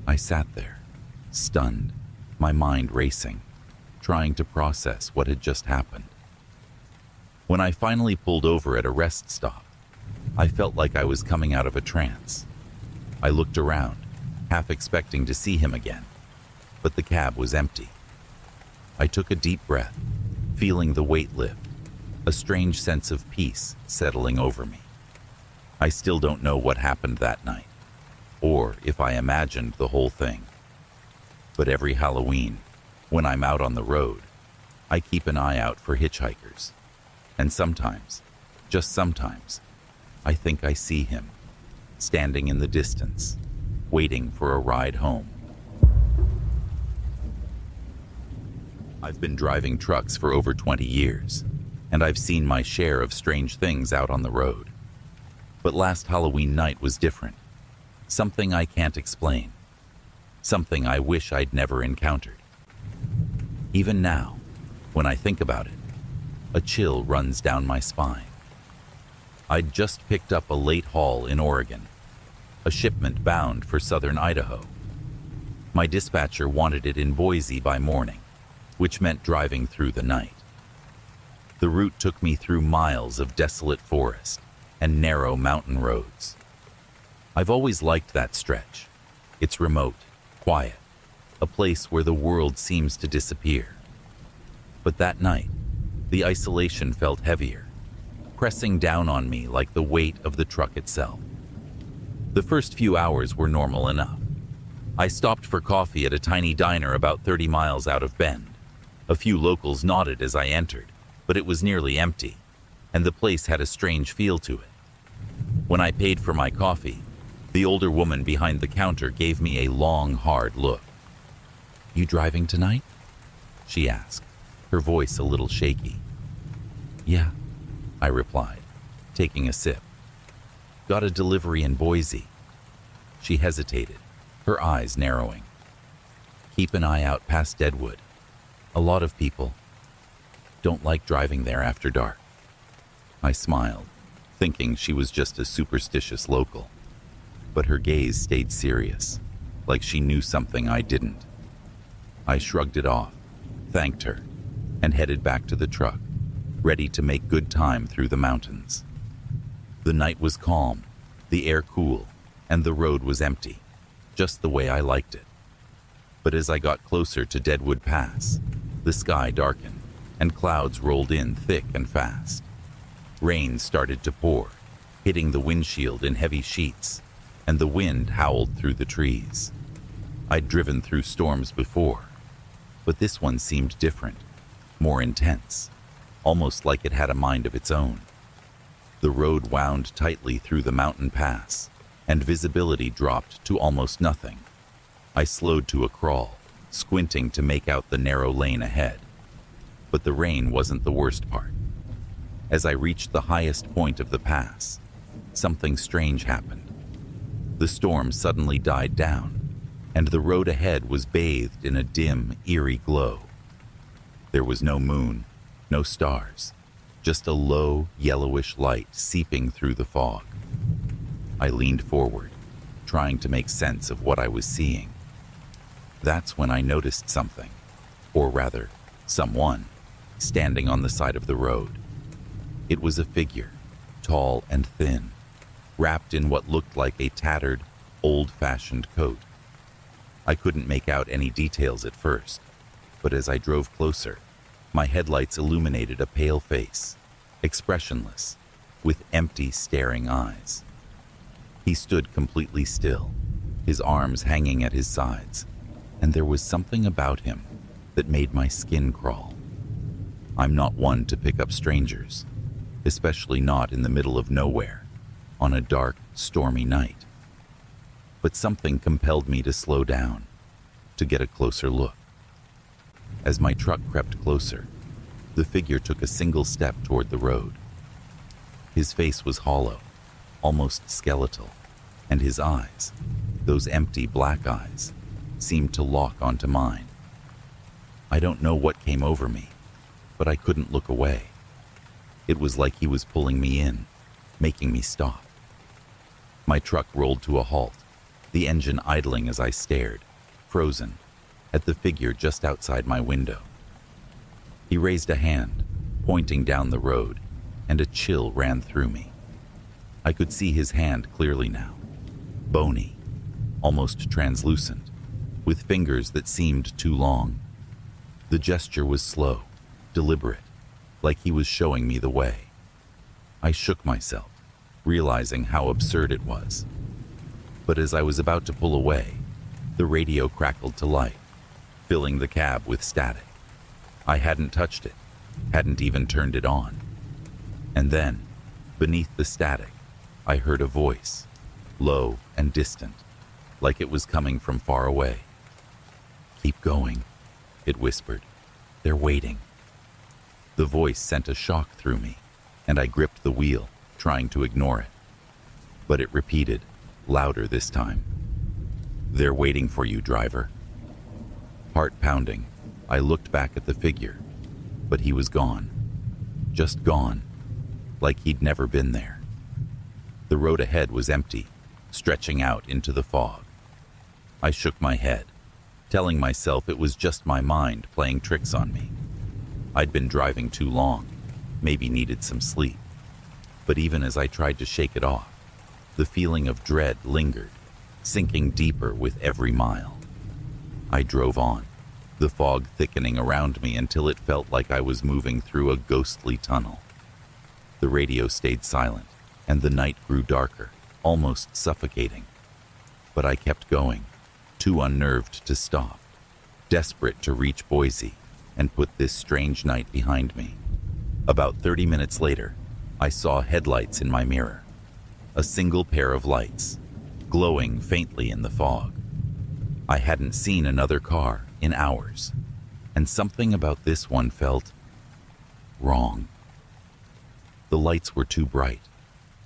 Speaker 1: I sat there, stunned, my mind racing, trying to process what had just happened. When I finally pulled over at a rest stop, I felt like I was coming out of a trance. I looked around, half expecting to see him again, but the cab was empty. I took a deep breath, feeling the weight lift, a strange sense of peace settling over me. I still don't know what happened that night, or if I imagined the whole thing. But every Halloween, when I'm out on the road, I keep an eye out for hitchhikers. And sometimes, just sometimes, I think I see him, standing in the distance, waiting for a ride home. I've been driving trucks for over 20 years, and I've seen my share of strange things out on the road. But last Halloween night was different. Something I can't explain. Something I wish I'd never encountered. Even now, when I think about it, a chill runs down my spine. I'd just picked up a late haul in Oregon, a shipment bound for southern Idaho. My dispatcher wanted it in Boise by morning, which meant driving through the night. The route took me through miles of desolate forest and narrow mountain roads. I've always liked that stretch. It's remote, quiet, a place where the world seems to disappear. But that night, the isolation felt heavier, pressing down on me like the weight of the truck itself. The first few hours were normal enough. I stopped for coffee at a tiny diner about 30 miles out of Bend. A few locals nodded as I entered, but it was nearly empty, and the place had a strange feel to it. When I paid for my coffee, the older woman behind the counter gave me a long, hard look. "You driving tonight?" she asked, her voice a little shaky. "Yeah," I replied, taking a sip. "Got a delivery in Boise." She hesitated, her eyes narrowing. "Keep an eye out past Deadwood. A lot of people don't like driving there after dark." I smiled, thinking she was just a superstitious local. But her gaze stayed serious, like she knew something I didn't. I shrugged it off, thanked her, and headed back to the truck, ready to make good time through the mountains. The night was calm, the air cool, and the road was empty, just the way I liked it. But as I got closer to Deadwood Pass, the sky darkened, and clouds rolled in thick and fast. Rain started to pour, hitting the windshield in heavy sheets, and the wind howled through the trees. I'd driven through storms before, but this one seemed different, more intense, almost like it had a mind of its own. The road wound tightly through the mountain pass, and visibility dropped to almost nothing. I slowed to a crawl, squinting to make out the narrow lane ahead. But the rain wasn't the worst part. As I reached the highest point of the pass, something strange happened. The storm suddenly died down, and the road ahead was bathed in a dim, eerie glow. There was no moon, no stars, just a low, yellowish light seeping through the fog. I leaned forward, trying to make sense of what I was seeing. That's when I noticed something, or rather, someone, standing on the side of the road. It was a figure, tall and thin, wrapped in what looked like a tattered, old-fashioned coat. I couldn't make out any details at first, but as I drove closer, my headlights illuminated a pale face, expressionless, with empty, staring eyes. He stood completely still, his arms hanging at his sides, and there was something about him that made my skin crawl. I'm not one to pick up strangers, especially not in the middle of nowhere, on a dark, stormy night. But something compelled me to slow down, to get a closer look. As my truck crept closer, the figure took a single step toward the road. His face was hollow, almost skeletal, and his eyes, those empty black eyes, seemed to lock onto mine. I don't know what came over me, but I couldn't look away. It was like he was pulling me in, making me stop. My truck rolled to a halt, the engine idling as I stared, frozen, at the figure just outside my window. He raised a hand, pointing down the road, and a chill ran through me. I could see his hand clearly now, bony, almost translucent, with fingers that seemed too long. The gesture was slow, deliberate, like he was showing me the way. I shook myself, realizing how absurd it was. But as I was about to pull away, the radio crackled to life, filling the cab with static. I hadn't touched it, hadn't even turned it on. And then, beneath the static, I heard a voice, low and distant, like it was coming from far away. "Keep going," it whispered. "They're waiting." The voice sent a shock through me, and I gripped the wheel, trying to ignore it. But it repeated, louder this time. "They're waiting for you, driver." Heart pounding, I looked back at the figure, but he was gone. Just gone, like he'd never been there. The road ahead was empty, stretching out into the fog. I shook my head, telling myself it was just my mind playing tricks on me. I'd been driving too long, maybe needed some sleep. But even as I tried to shake it off, the feeling of dread lingered, sinking deeper with every mile. I drove on, the fog thickening around me until it felt like I was moving through a ghostly tunnel. The radio stayed silent, and the night grew darker, almost suffocating. But I kept going, too unnerved to stop, desperate to reach Boise and put this strange night behind me. About 30 minutes later, I saw headlights in my mirror. A single pair of lights, glowing faintly in the fog. I hadn't seen another car in hours, and something about this one felt wrong. The lights were too bright,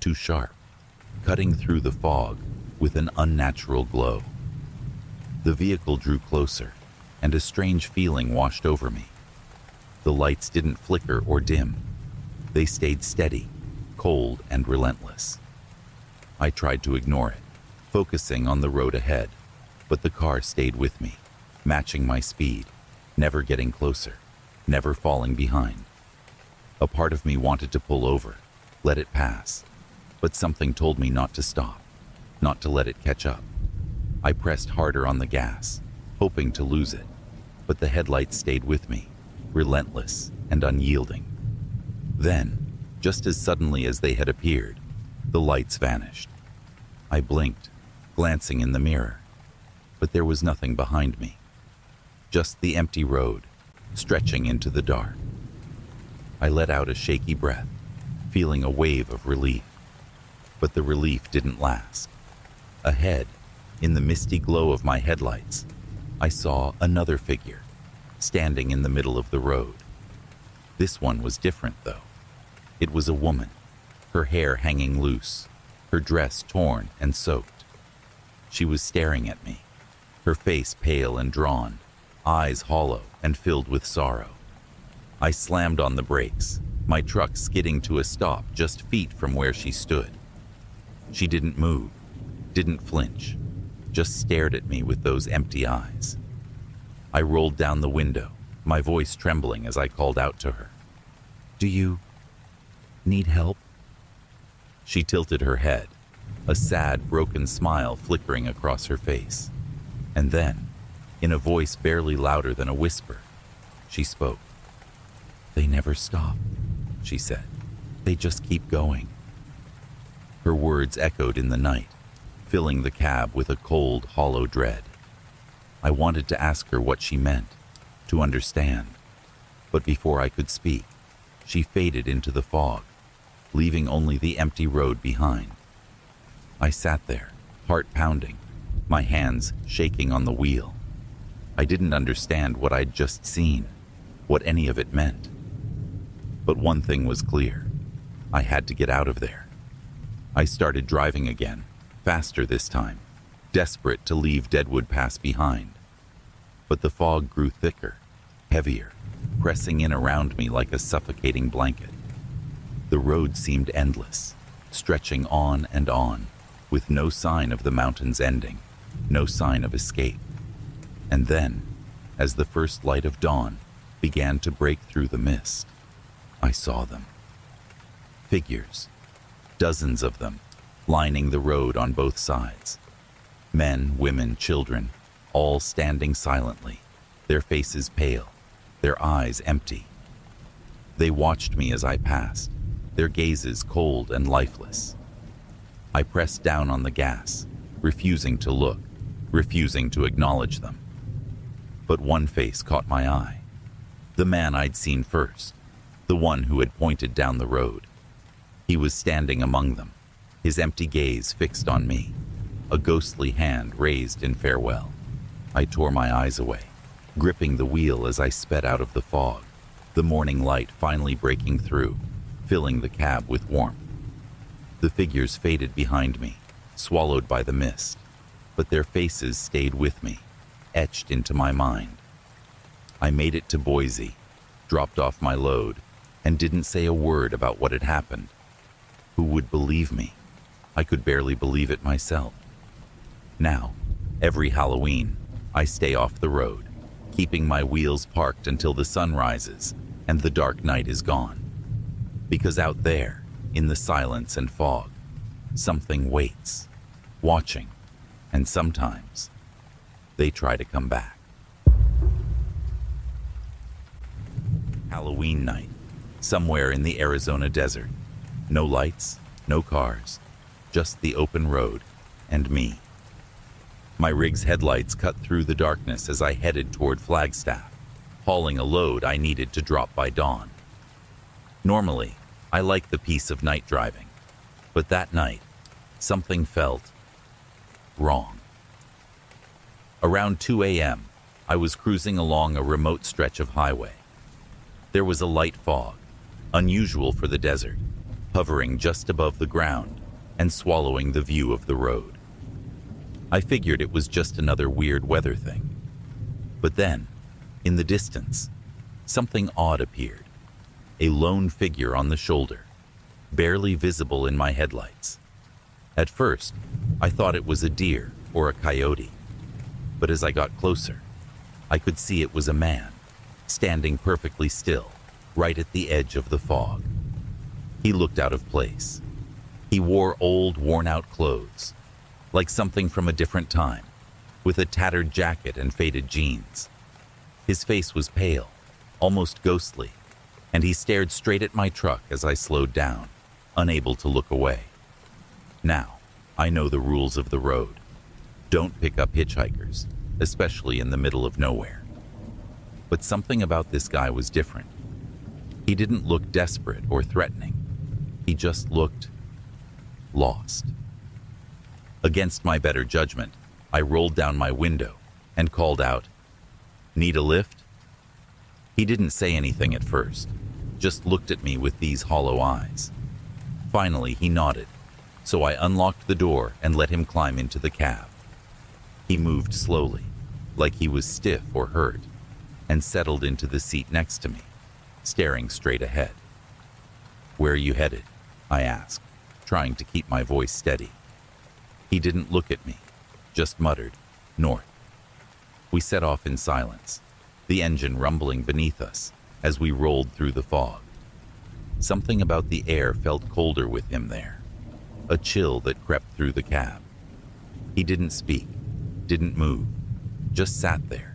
Speaker 1: too sharp, cutting through the fog with an unnatural glow. The vehicle drew closer, and a strange feeling washed over me. The lights didn't flicker or dim. They stayed steady, cold, and relentless. I tried to ignore it, focusing on the road ahead, but the car stayed with me, matching my speed, never getting closer, never falling behind. A part of me wanted to pull over, let it pass, but something told me not to stop, not to let it catch up. I pressed harder on the gas, hoping to lose it, but the headlights stayed with me, relentless and unyielding. Then, just as suddenly as they had appeared, the lights vanished. I blinked, glancing in the mirror, but there was nothing behind me. Just the empty road, stretching into the dark. I let out a shaky breath, feeling a wave of relief. But the relief didn't last. Ahead, in the misty glow of my headlights, I saw another figure, standing in the middle of the road. This one was different, though. It was a woman, her hair hanging loose, her dress torn and soaked. She was staring at me, her face pale and drawn, eyes hollow and filled with sorrow. I slammed on the brakes, my truck skidding to a stop just feet from where she stood. She didn't move, didn't flinch, just stared at me with those empty eyes. I rolled down the window, my voice trembling as I called out to her. "Do you need help?" She tilted her head, a sad, broken smile flickering across her face. And then, in a voice barely louder than a whisper, she spoke. "They never stop," she said. "They just keep going." Her words echoed in the night, filling the cab with a cold, hollow dread. I wanted to ask her what she meant, to understand. But before I could speak, she faded into the fog, leaving only the empty road behind. I sat there, heart pounding, my hands shaking on the wheel. I didn't understand what I'd just seen, what any of it meant. But one thing was clear. I had to get out of there. I started driving again, faster this time, desperate to leave Deadwood Pass behind. But the fog grew thicker, heavier, pressing in around me like a suffocating blanket. The road seemed endless, stretching on and on, with no sign of the mountain's ending, no sign of escape. And then, as the first light of dawn began to break through the mist, I saw them. Figures, dozens of them, lining the road on both sides. Men, women, children, all standing silently, their faces pale, their eyes empty. They watched me as I passed, their gazes cold and lifeless. I pressed down on the gas, refusing to look, refusing to acknowledge them. But one face caught my eye. The man I'd seen first, the one who had pointed down the road. He was standing among them, his empty gaze fixed on me, a ghostly hand raised in farewell. I tore my eyes away, gripping the wheel as I sped out of the fog, the morning light finally breaking through, filling the cab with warmth. The figures faded behind me, swallowed by the mist, but their faces stayed with me, etched into my mind. I made it to Boise, dropped off my load, and didn't say a word about what had happened. Who would believe me? I could barely believe it myself. Now, every Halloween, I stay off the road, keeping my wheels parked until the sun rises and the dark night is gone. Because out there, in the silence and fog, something waits, watching, and sometimes they try to come back. Halloween night, somewhere in the Arizona desert. No lights, no cars, just the open road and me. My rig's headlights cut through the darkness as I headed toward Flagstaff, hauling a load I needed to drop by dawn. Normally, I like the peace of night driving, but that night, something felt wrong. Around 2 a.m., I was cruising along a remote stretch of highway. There was a light fog, unusual for the desert, hovering just above the ground and swallowing the view of the road. I figured it was just another weird weather thing. But then, in the distance, something odd appeared. A lone figure on the shoulder, barely visible in my headlights. At first, I thought it was a deer or a coyote. But as I got closer, I could see it was a man, standing perfectly still, right at the edge of the fog. He looked out of place. He wore old, worn-out clothes, like something from a different time, with a tattered jacket and faded jeans. His face was pale, almost ghostly, and he stared straight at my truck as I slowed down, unable to look away. Now, I know the rules of the road. Don't pick up hitchhikers, especially in the middle of nowhere. But something about this guy was different. He didn't look desperate or threatening. He just looked lost. Against my better judgment, I rolled down my window and called out, "Need a lift?" He didn't say anything at first, just looked at me with these hollow eyes. Finally, he nodded, so I unlocked the door and let him climb into the cab. He moved slowly, like he was stiff or hurt, and settled into the seat next to me, staring straight ahead. "Where are you headed?" I asked, trying to keep my voice steady. He didn't look at me, just muttered, "North." We set off in silence, the engine rumbling beneath us as we rolled through the fog. Something about the air felt colder with him there, a chill that crept through the cab. He didn't speak, didn't move, just sat there,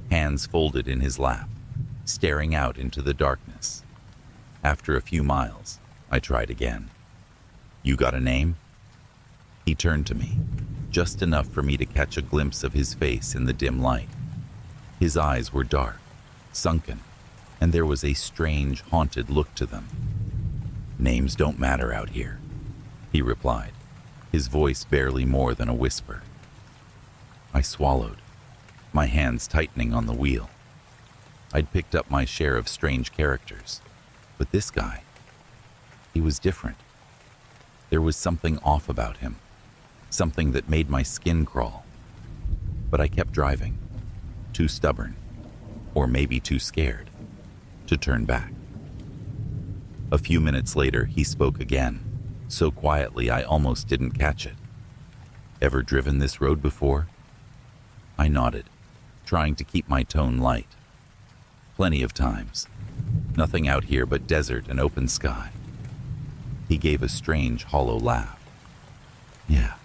Speaker 1: hands folded in his lap, staring out into the darkness. After a few miles, I tried again. "You got a name?" He turned to me, just enough for me to catch a glimpse of his face in the dim light. His eyes were dark, sunken, and there was a strange, haunted look to them. "Names don't matter out here," he replied, his voice barely more than a whisper. I swallowed, my hands tightening on the wheel. I'd picked up my share of strange characters, but this guy, he was different. There was something off about him, something that made my skin crawl. But I kept driving, too stubborn, or maybe too scared, to turn back. A few minutes later, he spoke again, so quietly I almost didn't catch it. Ever driven this road before? I nodded, trying to keep my tone light. Plenty of times. Nothing out here but desert and open sky. He gave a strange, hollow laugh. Yeah,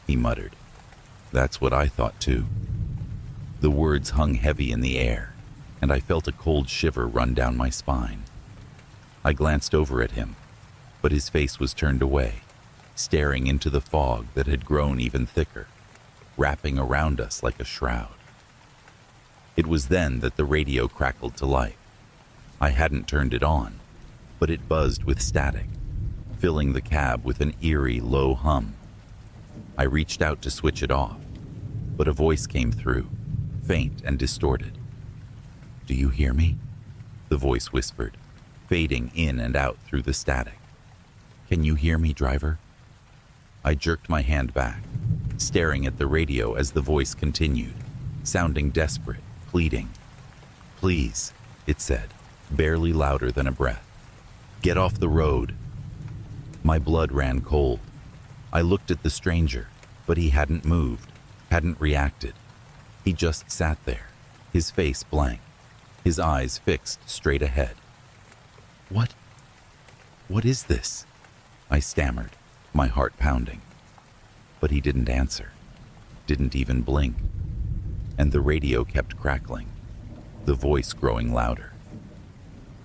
Speaker 1: he muttered. That's what I thought too. The words hung heavy in the air, and I felt a cold shiver run down my spine. I glanced over at him, but his face was turned away, staring into the fog that had grown even thicker, wrapping around us like a shroud. It was then that the radio crackled to life. I hadn't turned it on, but it buzzed with static, filling the cab with an eerie, low hum. I reached out to switch it off, but a voice came through, faint and distorted. "Do you hear me?" the voice whispered, fading in and out through the static. "Can you hear me, driver?" I jerked my hand back, staring at the radio as the voice continued, sounding desperate, pleading. "Please," it said, barely louder than a breath. "Get off the road." My blood ran cold. I looked at the stranger, but he hadn't moved, hadn't reacted. He just sat there, his face blank, his eyes fixed straight ahead. What is this?" I stammered, my heart pounding. But he didn't answer, didn't even blink. And the radio kept crackling, the voice growing louder.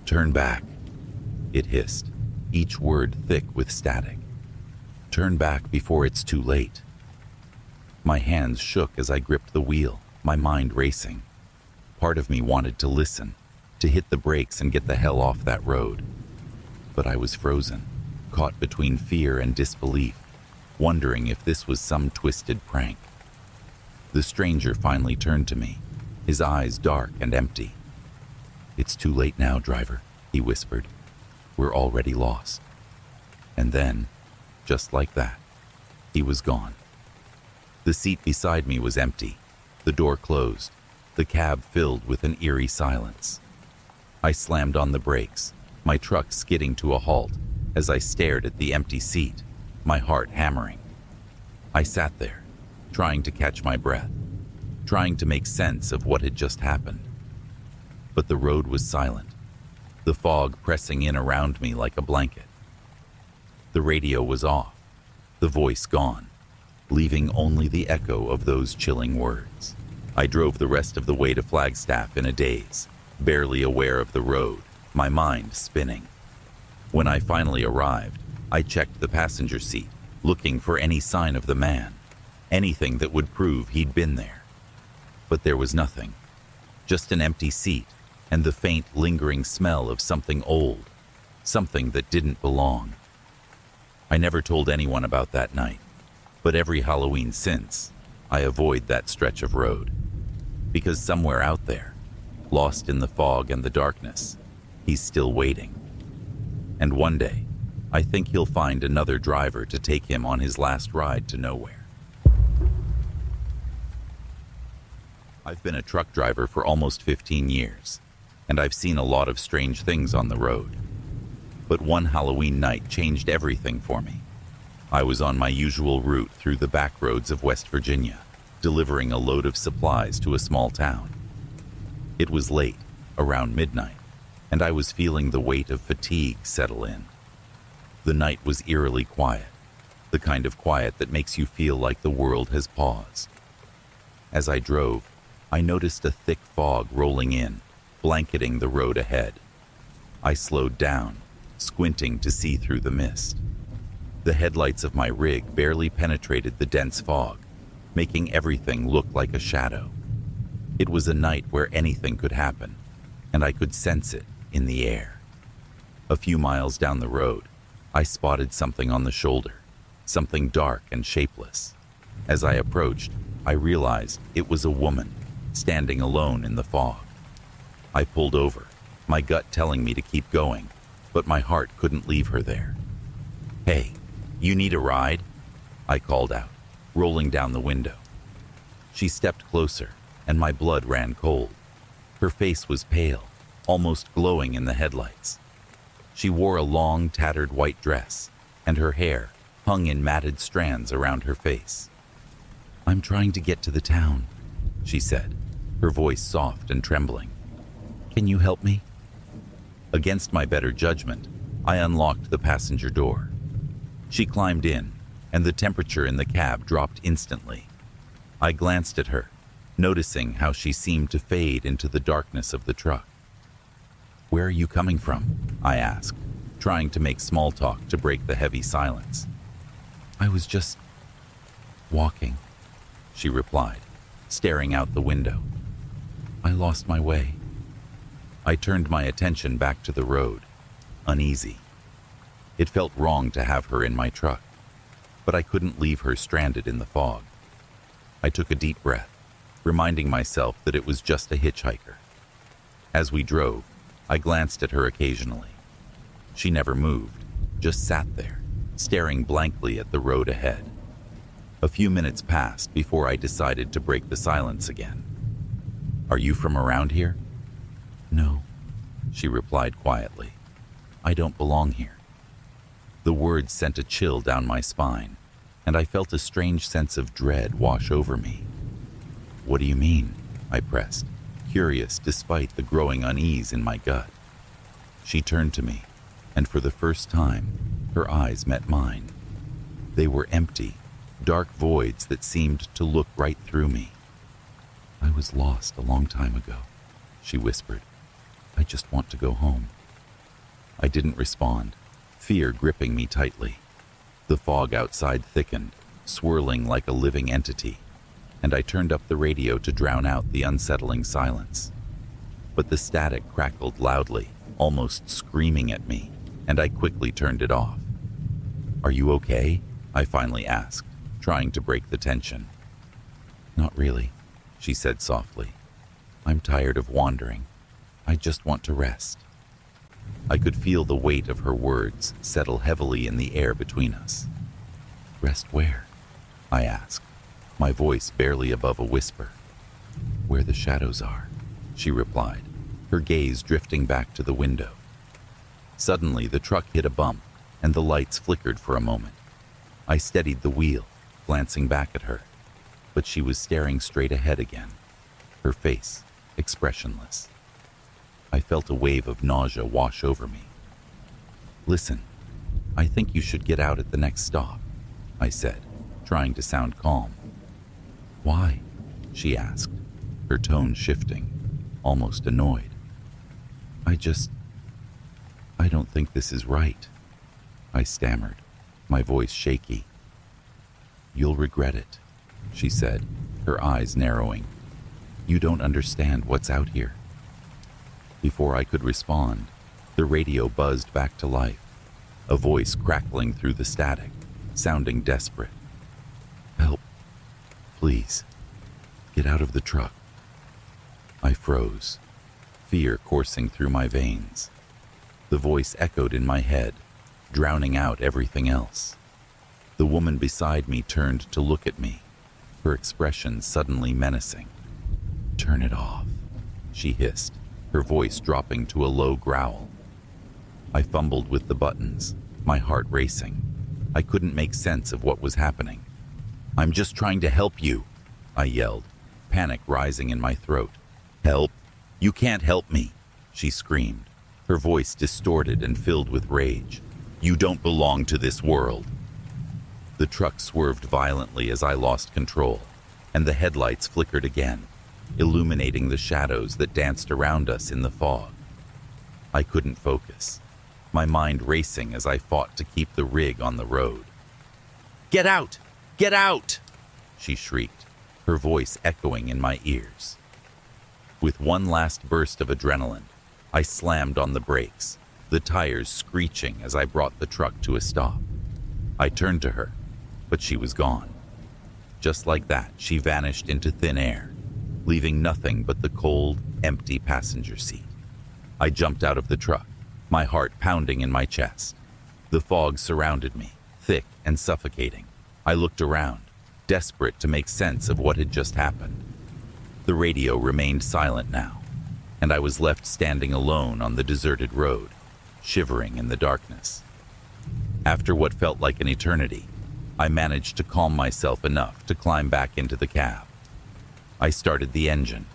Speaker 1: "Turn back," it hissed, each word thick with static. "Turn back before it's too late." My hands shook as I gripped the wheel, my mind racing. Part of me wanted to listen, to hit the brakes and get the hell off that road. But I was frozen, caught between fear and disbelief, wondering if this was some twisted prank. The stranger finally turned to me, his eyes dark and empty. "It's too late now, driver," he whispered. "We're already lost." And then, just like that, he was gone. The seat beside me was empty, the door closed, the cab filled with an eerie silence. I slammed on the brakes, my truck skidding to a halt as I stared at the empty seat, my heart hammering. I sat there, trying to catch my breath, trying to make sense of what had just happened. But the road was silent, the fog pressing in around me like a blanket. The radio was off, the voice gone, leaving only the echo of those chilling words. I drove the rest of the way to Flagstaff in a daze, barely aware of the road, my mind spinning. When I finally arrived, I checked the passenger seat, looking for any sign of the man, anything that would prove he'd been there. But there was nothing, just an empty seat and the faint, lingering smell of something old, something that didn't belong. I never told anyone about that night, but every Halloween since, I avoid that stretch of road. Because somewhere out there, lost in the fog and the darkness, he's still waiting. And one day, I think he'll find another driver to take him on his last ride to nowhere. I've been a truck driver for almost 15 years, and I've seen a lot of strange things on the road. But one Halloween night changed everything for me. I was on my usual route through the back roads of West Virginia, delivering a load of supplies to a small town. It was late, around midnight, and I was feeling the weight of fatigue settle in. The night was eerily quiet, the kind of quiet that makes you feel like the world has paused. As I drove, I noticed a thick fog rolling in, blanketing the road ahead. I slowed down, squinting to see through the mist. The headlights of my rig barely penetrated the dense fog, making everything look like a shadow. It was a night where anything could happen, and I could sense it in the air. A few miles down the road, I spotted something on the shoulder, something dark and shapeless. As I approached, I realized it was a woman, standing alone in the fog. I pulled over, my gut telling me to keep going, but my heart couldn't leave her there. "Hey, you need a ride?" I called out, rolling down the window. She stepped closer, and my blood ran cold. Her face was pale, almost glowing in the headlights. She wore a long, tattered white dress, and her hair hung in matted strands around her face. "I'm trying to get to the town," she said, her voice soft and trembling. "Can you help me?" Against my better judgment, I unlocked the passenger door. She climbed in, and the temperature in the cab dropped instantly. I glanced at her, noticing how she seemed to fade into the darkness of the truck. "Where are you coming from?" I asked, trying to make small talk to break the heavy silence. "I was just walking," she replied, staring out the window. "I lost my way." I turned my attention back to the road, uneasy. It felt wrong to have her in my truck, but I couldn't leave her stranded in the fog. I took a deep breath, reminding myself that it was just a hitchhiker. As we drove, I glanced at her occasionally. She never moved, just sat there, staring blankly at the road ahead. A few minutes passed before I decided to break the silence again. "Are you from around here?" "No," she replied quietly. "I don't belong here." The words sent a chill down my spine, and I felt a strange sense of dread wash over me. "What do you mean?" I pressed, curious despite the growing unease in my gut. She turned to me, and for the first time, her eyes met mine. They were empty, dark voids that seemed to look right through me. "I was lost a long time ago," she whispered. "I just want to go home." I didn't respond, fear gripping me tightly. The fog outside thickened, swirling like a living entity, and I turned up the radio to drown out the unsettling silence. But the static crackled loudly, almost screaming at me, and I quickly turned it off. "Are you okay?" I finally asked, trying to break the tension. "Not really," she said softly. "I'm tired of wandering. I just want to rest." I could feel the weight of her words settle heavily in the air between us. "Rest where?" I asked, my voice barely above a whisper. "Where the shadows are," she replied, her gaze drifting back to the window. Suddenly, the truck hit a bump, and the lights flickered for a moment. I steadied the wheel, glancing back at her, but she was staring straight ahead again, her face expressionless. I felt a wave of nausea wash over me. "Listen, I think you should get out at the next stop," I said, trying to sound calm. "Why?" she asked, her tone shifting, almost annoyed. I don't think this is right," I stammered, my voice shaky. "You'll regret it," she said, her eyes narrowing. "You don't understand what's out here." Before I could respond, the radio buzzed back to life, a voice crackling through the static, sounding desperate. "Help, please, get out of the truck." I froze, fear coursing through my veins. The voice echoed in my head, drowning out everything else. The woman beside me turned to look at me, her expression suddenly menacing. "Turn it off," she hissed, her voice dropping to a low growl. I fumbled with the buttons, my heart racing. I couldn't make sense of what was happening. "I'm just trying to help you," I yelled, panic rising in my throat. "Help? You can't help me," she screamed, her voice distorted and filled with rage. "You don't belong to this world." The truck swerved violently as I lost control, and the headlights flickered again, illuminating the shadows that danced around us in the fog. I couldn't focus, my mind racing as I fought to keep the rig on the road. "Get out! Get out!" she shrieked, her voice echoing in my ears. With one last burst of adrenaline, I slammed on the brakes, the tires screeching as I brought the truck to a stop. I turned to her, but she was gone. Just like that, she vanished into thin air, leaving nothing but the cold, empty passenger seat. I jumped out of the truck, my heart pounding in my chest. The fog surrounded me, thick and suffocating. I looked around, desperate to make sense of what had just happened. The radio remained silent now, and I was left standing alone on the deserted road, shivering in the darkness. After what felt like an eternity, I managed to calm myself enough to climb back into the cab. I started the engine,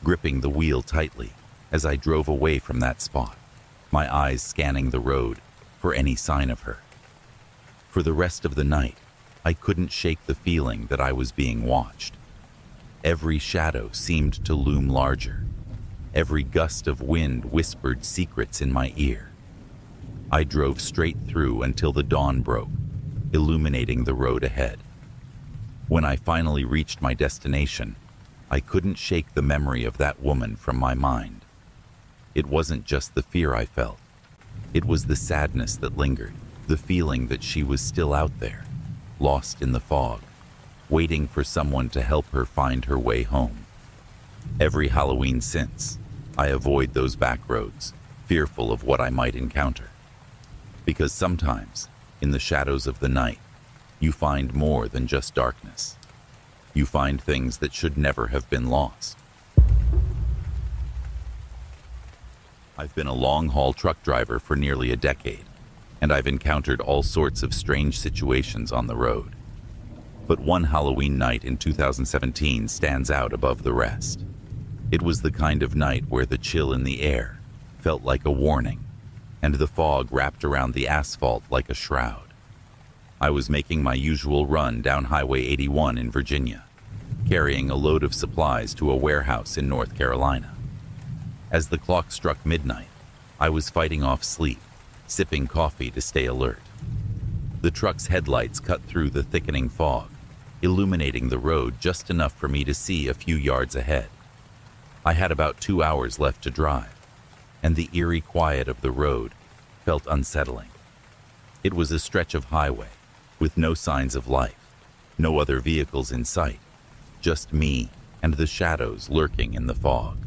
Speaker 1: gripping the wheel tightly as I drove away from that spot, my eyes scanning the road for any sign of her. For the rest of the night, I couldn't shake the feeling that I was being watched. Every shadow seemed to loom larger. Every gust of wind whispered secrets in my ear. I drove straight through until the dawn broke, illuminating the road ahead. When I finally reached my destination, I couldn't shake the memory of that woman from my mind. It wasn't just the fear I felt. It was the sadness that lingered, the feeling that she was still out there, lost in the fog, waiting for someone to help her find her way home. Every Halloween since, I avoid those back roads, fearful of what I might encounter. Because sometimes, in the shadows of the night, you find more than just darkness. You find things that should never have been lost. I've been a long-haul truck driver for nearly a decade, and I've encountered all sorts of strange situations on the road. But one Halloween night in 2017 stands out above the rest. It was the kind of night where the chill in the air felt like a warning, and the fog wrapped around the asphalt like a shroud. I was making my usual run down Highway 81 in Virginia, carrying a load of supplies to a warehouse in North Carolina. As the clock struck midnight, I was fighting off sleep, sipping coffee to stay alert. The truck's headlights cut through the thickening fog, illuminating the road just enough for me to see a few yards ahead. I had about 2 hours left to drive, and the eerie quiet of the road felt unsettling. It was a stretch of highway, with no signs of life, no other vehicles in sight, just me and the shadows lurking in the fog.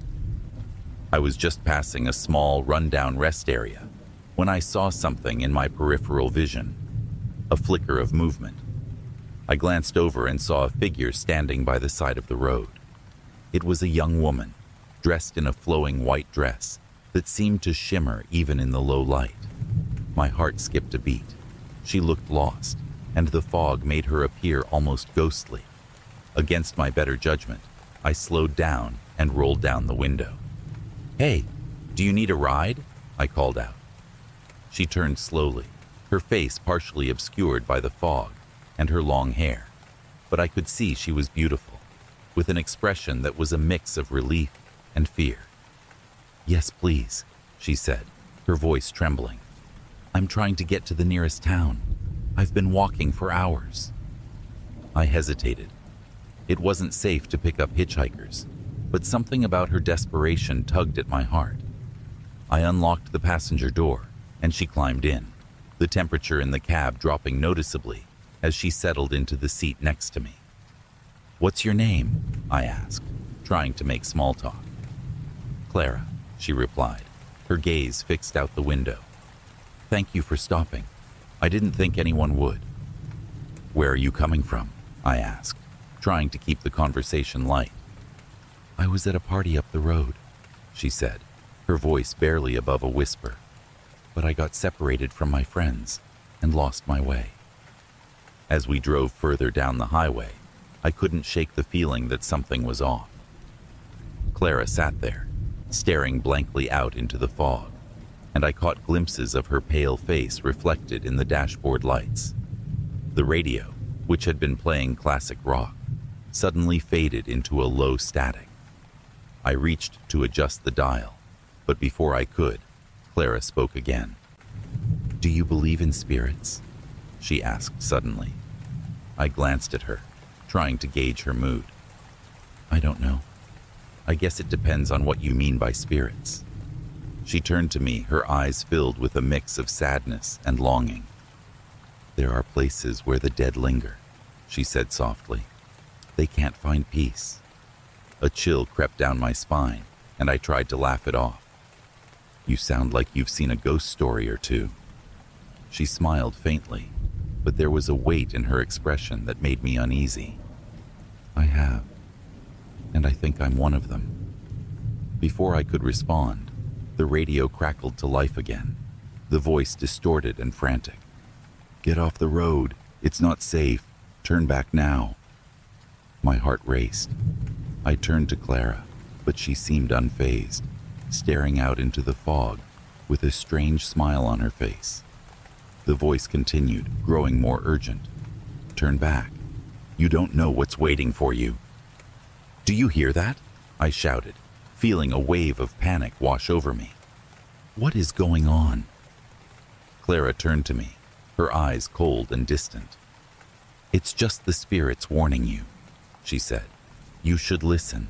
Speaker 1: I was just passing a small, run-down rest area when I saw something in my peripheral vision, a flicker of movement. I glanced over and saw a figure standing by the side of the road. It was a young woman, dressed in a flowing white dress that seemed to shimmer even in the low light. My heart skipped a beat. She looked lost, and the fog made her appear almost ghostly. Against my better judgment, I slowed down and rolled down the window. "Hey, do you need a ride?" I called out. She turned slowly, her face partially obscured by the fog and her long hair, but I could see she was beautiful, with an expression that was a mix of relief and fear. "Yes, please," she said, her voice trembling. "I'm trying to get to the nearest town. I've been walking for hours." I hesitated. It wasn't safe to pick up hitchhikers, but something about her desperation tugged at my heart. I unlocked the passenger door, and she climbed in, the temperature in the cab dropping noticeably as she settled into the seat next to me. "What's your name?" I asked, trying to make small talk. "Clara," she replied, her gaze fixed out the window. "Thank you for stopping. I didn't think anyone would." "Where are you coming from?" I asked, trying to keep the conversation light. "I was at a party up the road," she said, her voice barely above a whisper. "But I got separated from my friends and lost my way." As we drove further down the highway, I couldn't shake the feeling that something was off. Clara sat there, staring blankly out into the fog, and I caught glimpses of her pale face reflected in the dashboard lights. The radio, which had been playing classic rock, suddenly faded into a low static. I reached to adjust the dial, but before I could, Clara spoke again. "Do you believe in spirits?" she asked suddenly. I glanced at her, trying to gauge her mood. "I don't know. I guess it depends on what you mean by spirits." She turned to me, her eyes filled with a mix of sadness and longing. "There are places where the dead linger," she said softly. "They can't find peace." A chill crept down my spine, and I tried to laugh it off. "You sound like you've seen a ghost story or two." She smiled faintly, but there was a weight in her expression that made me uneasy. "I have, and I think I'm one of them." Before I could respond, the radio crackled to life again, the voice distorted and frantic. "Get off the road. It's not safe. Turn back now." My heart raced. I turned to Clara, but she seemed unfazed, staring out into the fog with a strange smile on her face. The voice continued, growing more urgent. "Turn back. You don't know what's waiting for you." "Do you hear that?" I shouted, feeling a wave of panic wash over me. "What is going on?" Clara turned to me, her eyes cold and distant. "It's just the spirits warning you," she said. "You should listen."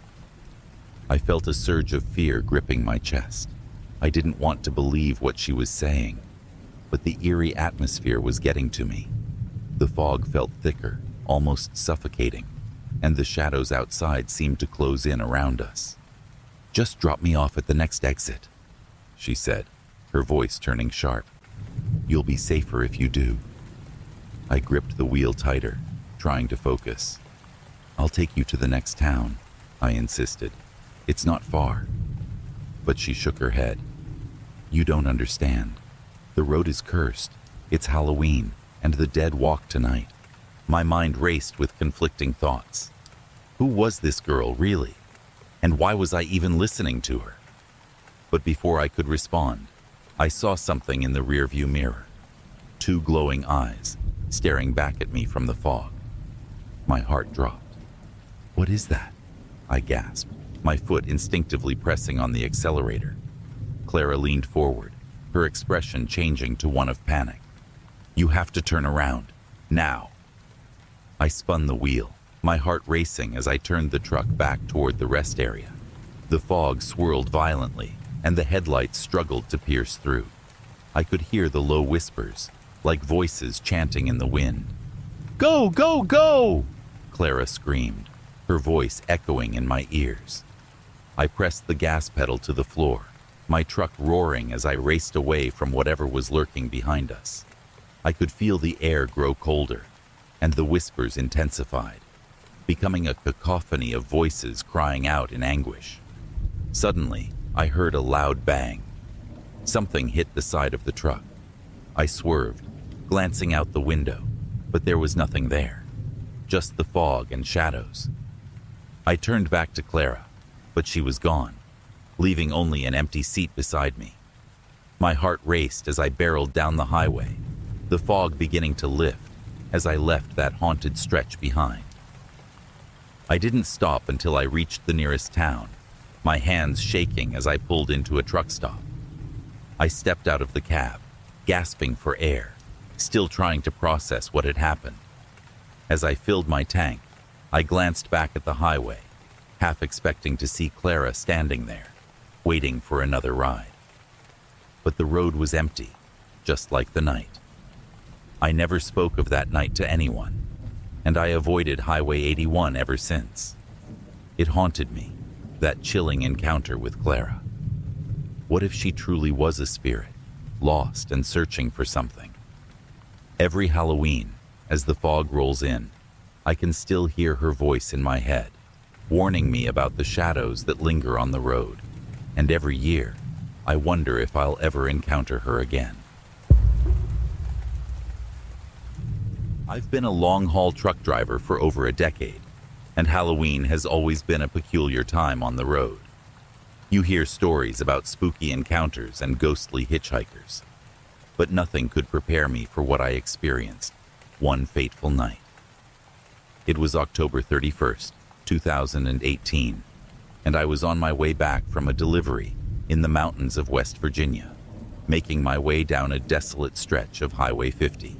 Speaker 1: I felt a surge of fear gripping my chest. I didn't want to believe what she was saying, but the eerie atmosphere was getting to me. The fog felt thicker, almost suffocating, and the shadows outside seemed to close in around us. "Just drop me off at the next exit," she said, her voice turning sharp. "You'll be safer if you do." I gripped the wheel tighter, trying to focus. "I'll take you to the next town," I insisted. "It's not far." But she shook her head. "You don't understand. The road is cursed. It's Halloween, and the dead walk tonight." My mind raced with conflicting thoughts. Who was this girl, really? And why was I even listening to her? But before I could respond, I saw something in the rearview mirror. 2 glowing eyes, staring back at me from the fog. My heart dropped. "What is that?" I gasped, my foot instinctively pressing on the accelerator. Clara leaned forward, her expression changing to one of panic. "You have to turn around, now." I spun the wheel, my heart racing as I turned the truck back toward the rest area. The fog swirled violently, and the headlights struggled to pierce through. I could hear the low whispers, like voices chanting in the wind. "Go, go, go!" Clara screamed, her voice echoing in my ears. I pressed the gas pedal to the floor, my truck roaring as I raced away from whatever was lurking behind us. I could feel the air grow colder, and the whispers intensified, becoming a cacophony of voices crying out in anguish. Suddenly, I heard a loud bang. Something hit the side of the truck. I swerved, glancing out the window, but there was nothing there, just the fog and shadows. I turned back to Clara, but she was gone, leaving only an empty seat beside me. My heart raced as I barreled down the highway, the fog beginning to lift as I left that haunted stretch behind. I didn't stop until I reached the nearest town, my hands shaking as I pulled into a truck stop. I stepped out of the cab, gasping for air, still trying to process what had happened. As I filled my tank, I glanced back at the highway, half expecting to see Clara standing there, waiting for another ride. But the road was empty, just like the night. I never spoke of that night to anyone, and I avoided Highway 81 ever since. It haunted me, that chilling encounter with Clara. What if she truly was a spirit, lost and searching for something? Every Halloween, as the fog rolls in, I can still hear her voice in my head, warning me about the shadows that linger on the road. And every year, I wonder if I'll ever encounter her again. I've been a long-haul truck driver for over a decade, and Halloween has always been a peculiar time on the road. You hear stories about spooky encounters and ghostly hitchhikers, but nothing could prepare me for what I experienced one fateful night. It was October 31st, 2018, and I was on my way back from a delivery in the mountains of West Virginia, making my way down a desolate stretch of Highway 50.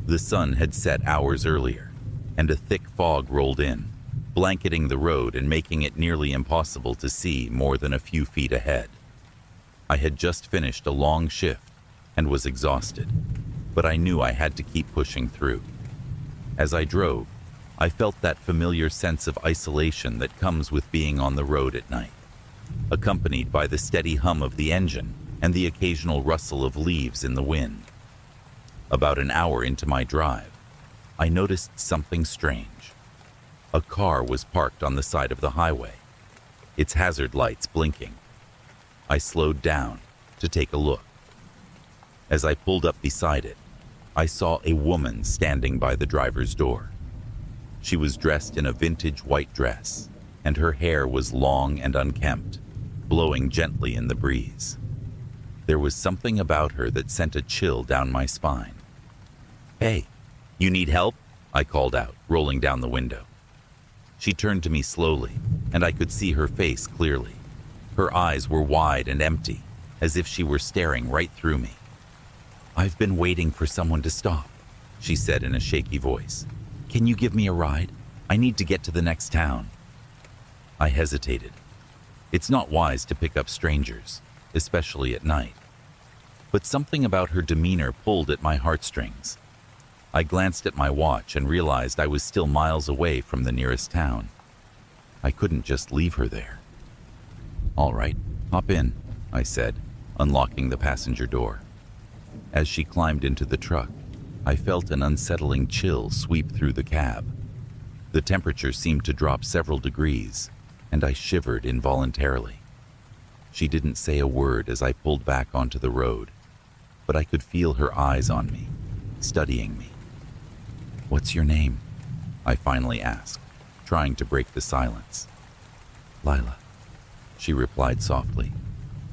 Speaker 1: The sun had set hours earlier, and a thick fog rolled in, blanketing the road and making it nearly impossible to see more than a few feet ahead. I had just finished a long shift and was exhausted, but I knew I had to keep pushing through. As I drove, I felt that familiar sense of isolation that comes with being on the road at night, accompanied by the steady hum of the engine and the occasional rustle of leaves in the wind. About an hour into my drive, I noticed something strange. A car was parked on the side of the highway, its hazard lights blinking. I slowed down to take a look. As I pulled up beside it, I saw a woman standing by the driver's door. She was dressed in a vintage white dress, and her hair was long and unkempt, blowing gently in the breeze. There was something about her that sent a chill down my spine. "Hey, you need help?" I called out, rolling down the window. She turned to me slowly, and I could see her face clearly. Her eyes were wide and empty, as if she were staring right through me. "I've been waiting for someone to stop," she said in a shaky voice. "Can you give me a ride? I need to get to the next town." I hesitated. It's not wise to pick up strangers, especially at night. But something about her demeanor pulled at my heartstrings. I glanced at my watch and realized I was still miles away from the nearest town. I couldn't just leave her there. "All right, hop in," I said, unlocking the passenger door. As she climbed into the truck, I felt an unsettling chill sweep through the cab. The temperature seemed to drop several degrees, and I shivered involuntarily. She didn't say a word as I pulled back onto the road, but I could feel her eyes on me, studying me. "What's your name?" I finally asked, trying to break the silence. "Lila," she replied softly,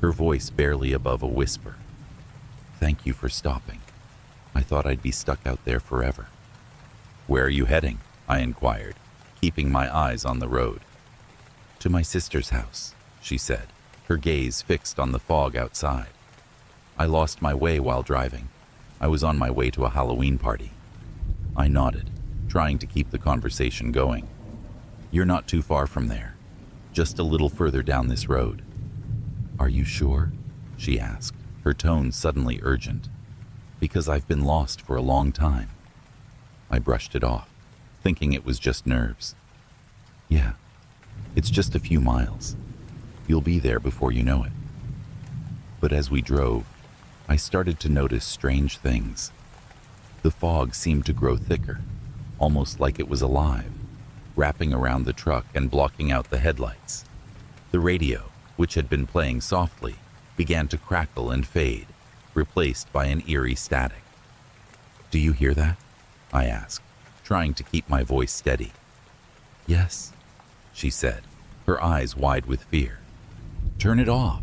Speaker 1: her voice barely above a whisper. "Thank you for stopping. I thought I'd be stuck out there forever." "Where are you heading?" I inquired, keeping my eyes on the road. "To my sister's house," she said, her gaze fixed on the fog outside. "I lost my way while driving. I was on my way to a Halloween party." I nodded, trying to keep the conversation going. "You're not too far from there, just a little further down this road." "Are you sure?" she asked, her tone suddenly urgent. "Because I've been lost for a long time." I brushed it off, thinking it was just nerves. "Yeah, it's just a few miles. You'll be there before you know it." But as we drove, I started to notice strange things. The fog seemed to grow thicker, almost like it was alive, wrapping around the truck and blocking out the headlights. The radio, which had been playing softly, began to crackle and fade, replaced by an eerie static. "Do you hear that?" I asked, trying to keep my voice steady. "Yes," she said, her eyes wide with fear. "Turn it off."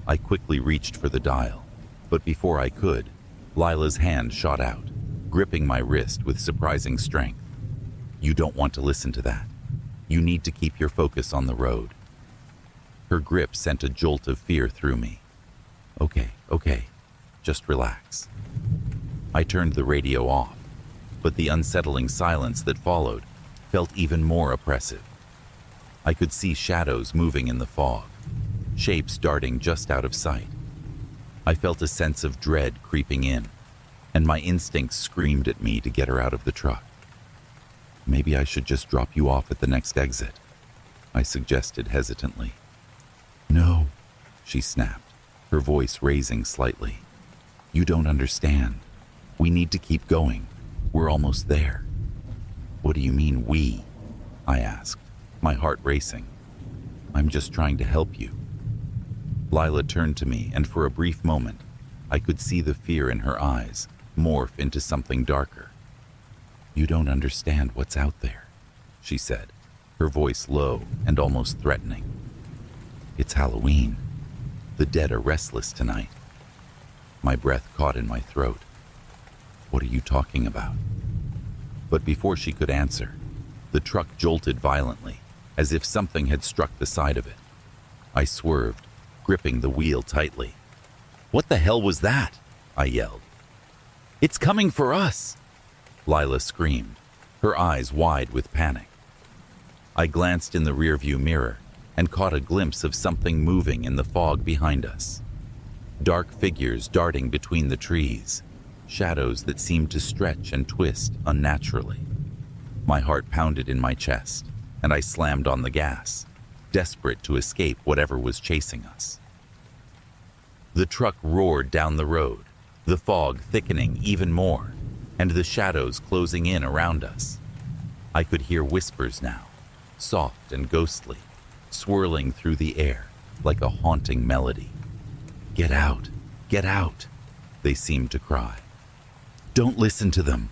Speaker 1: I quickly reached for the dial, but before I could, Lila's hand shot out, gripping my wrist with surprising strength. "You don't want to listen to that. You need to keep your focus on the road." Her grip sent a jolt of fear through me. Okay, just relax." I turned the radio off, but the unsettling silence that followed felt even more oppressive. I could see shadows moving in the fog, shapes darting just out of sight. I felt a sense of dread creeping in, and my instincts screamed at me to get her out of the truck. "Maybe I should just drop you off at the next exit," I suggested hesitantly. "No," she snapped, her voice raising slightly. "You don't understand. We need to keep going. We're almost there." "What do you mean, we?" I asked, my heart racing. "I'm just trying to help you." Lila turned to me, and for a brief moment, I could see the fear in her eyes morph into something darker. "You don't understand what's out there," she said, her voice low and almost threatening. "It's Halloween. The dead are restless tonight." My breath caught in my throat. "What are you talking about?" But before she could answer, the truck jolted violently, as if something had struck the side of it. I swerved, gripping the wheel tightly. "What the hell was that?" I yelled. "It's coming for us!" Lila screamed, her eyes wide with panic. I glanced in the rearview mirror and caught a glimpse of something moving in the fog behind us. Dark figures darting between the trees, shadows that seemed to stretch and twist unnaturally. My heart pounded in my chest, and I slammed on the gas, desperate to escape whatever was chasing us. The truck roared down the road, the fog thickening even more, and the shadows closing in around us. I could hear whispers now, soft and ghostly, swirling through the air like a haunting melody. Get out, they seemed to cry. Don't listen to them,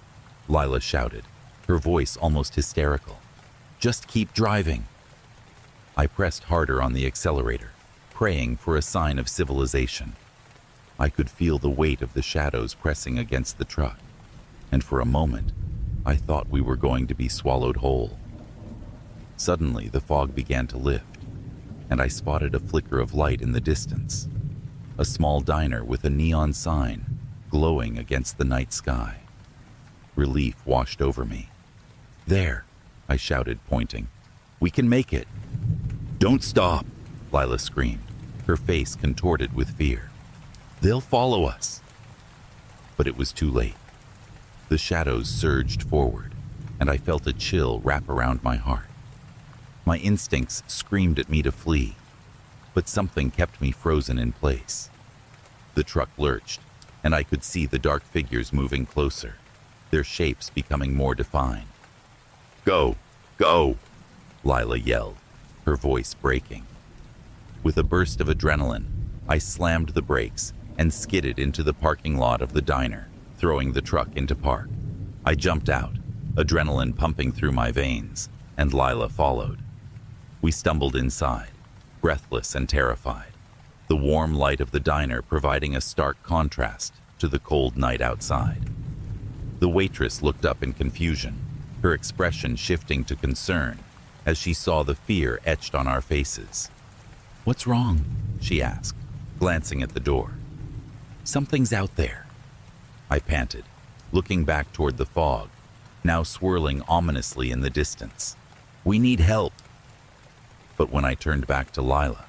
Speaker 1: Lila shouted, her voice almost hysterical. Just keep driving. I pressed harder on the accelerator, praying for a sign of civilization. I could feel the weight of the shadows pressing against the truck, and for a moment, I thought we were going to be swallowed whole. Suddenly, the fog began to lift, and I spotted a flicker of light in the distance. A small diner with a neon sign glowing against the night sky. Relief washed over me. There, I shouted, pointing. We can make it. Don't stop, Lila screamed, her face contorted with fear. They'll follow us. But it was too late. The shadows surged forward, and I felt a chill wrap around my heart. My instincts screamed at me to flee, but something kept me frozen in place. The truck lurched, and I could see the dark figures moving closer, their shapes becoming more defined. Go! Go! Lila yelled, her voice breaking. With a burst of adrenaline, I slammed the brakes and skidded into the parking lot of the diner, throwing the truck into park. I jumped out, adrenaline pumping through my veins, and Lila followed. We stumbled inside, breathless and terrified, the warm light of the diner providing a stark contrast to the cold night outside. The waitress looked up in confusion, her expression shifting to concern as she saw the fear etched on our faces. What's wrong? She asked, glancing at the door. Something's out there, I panted, looking back toward the fog, now swirling ominously in the distance. We need help. But when I turned back to Lila,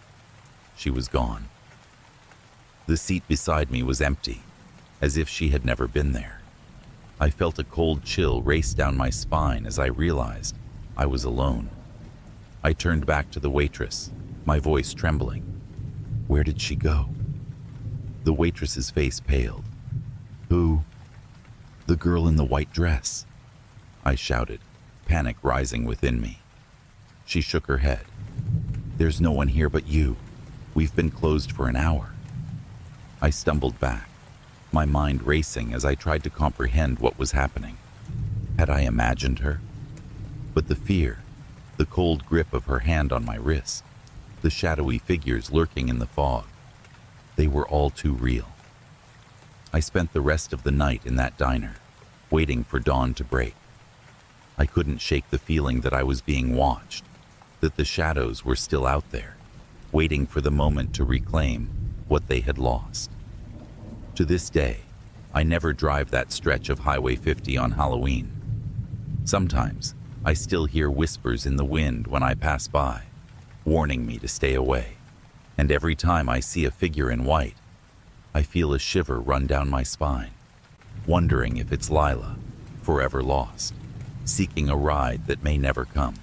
Speaker 1: she was gone. The seat beside me was empty, as if she had never been there. I felt a cold chill race down my spine as I realized I was alone. I turned back to the waitress, my voice trembling. Where did she go? The waitress's face paled. Who? The girl in the white dress, I shouted, panic rising within me. She shook her head. There's no one here but you. We've been closed for an hour. I stumbled back, my mind racing as I tried to comprehend what was happening. Had I imagined her? But the fear, the cold grip of her hand on my wrist, the shadowy figures lurking in the fog, they were all too real. I spent the rest of the night in that diner, waiting for dawn to break. I couldn't shake the feeling that I was being watched, that the shadows were still out there, waiting for the moment to reclaim what they had lost. To this day, I never drive that stretch of Highway 50 on Halloween. Sometimes, I still hear whispers in the wind when I pass by, warning me to stay away. And every time I see a figure in white, I feel a shiver run down my spine, wondering if it's Lila, forever lost, seeking a ride that may never come.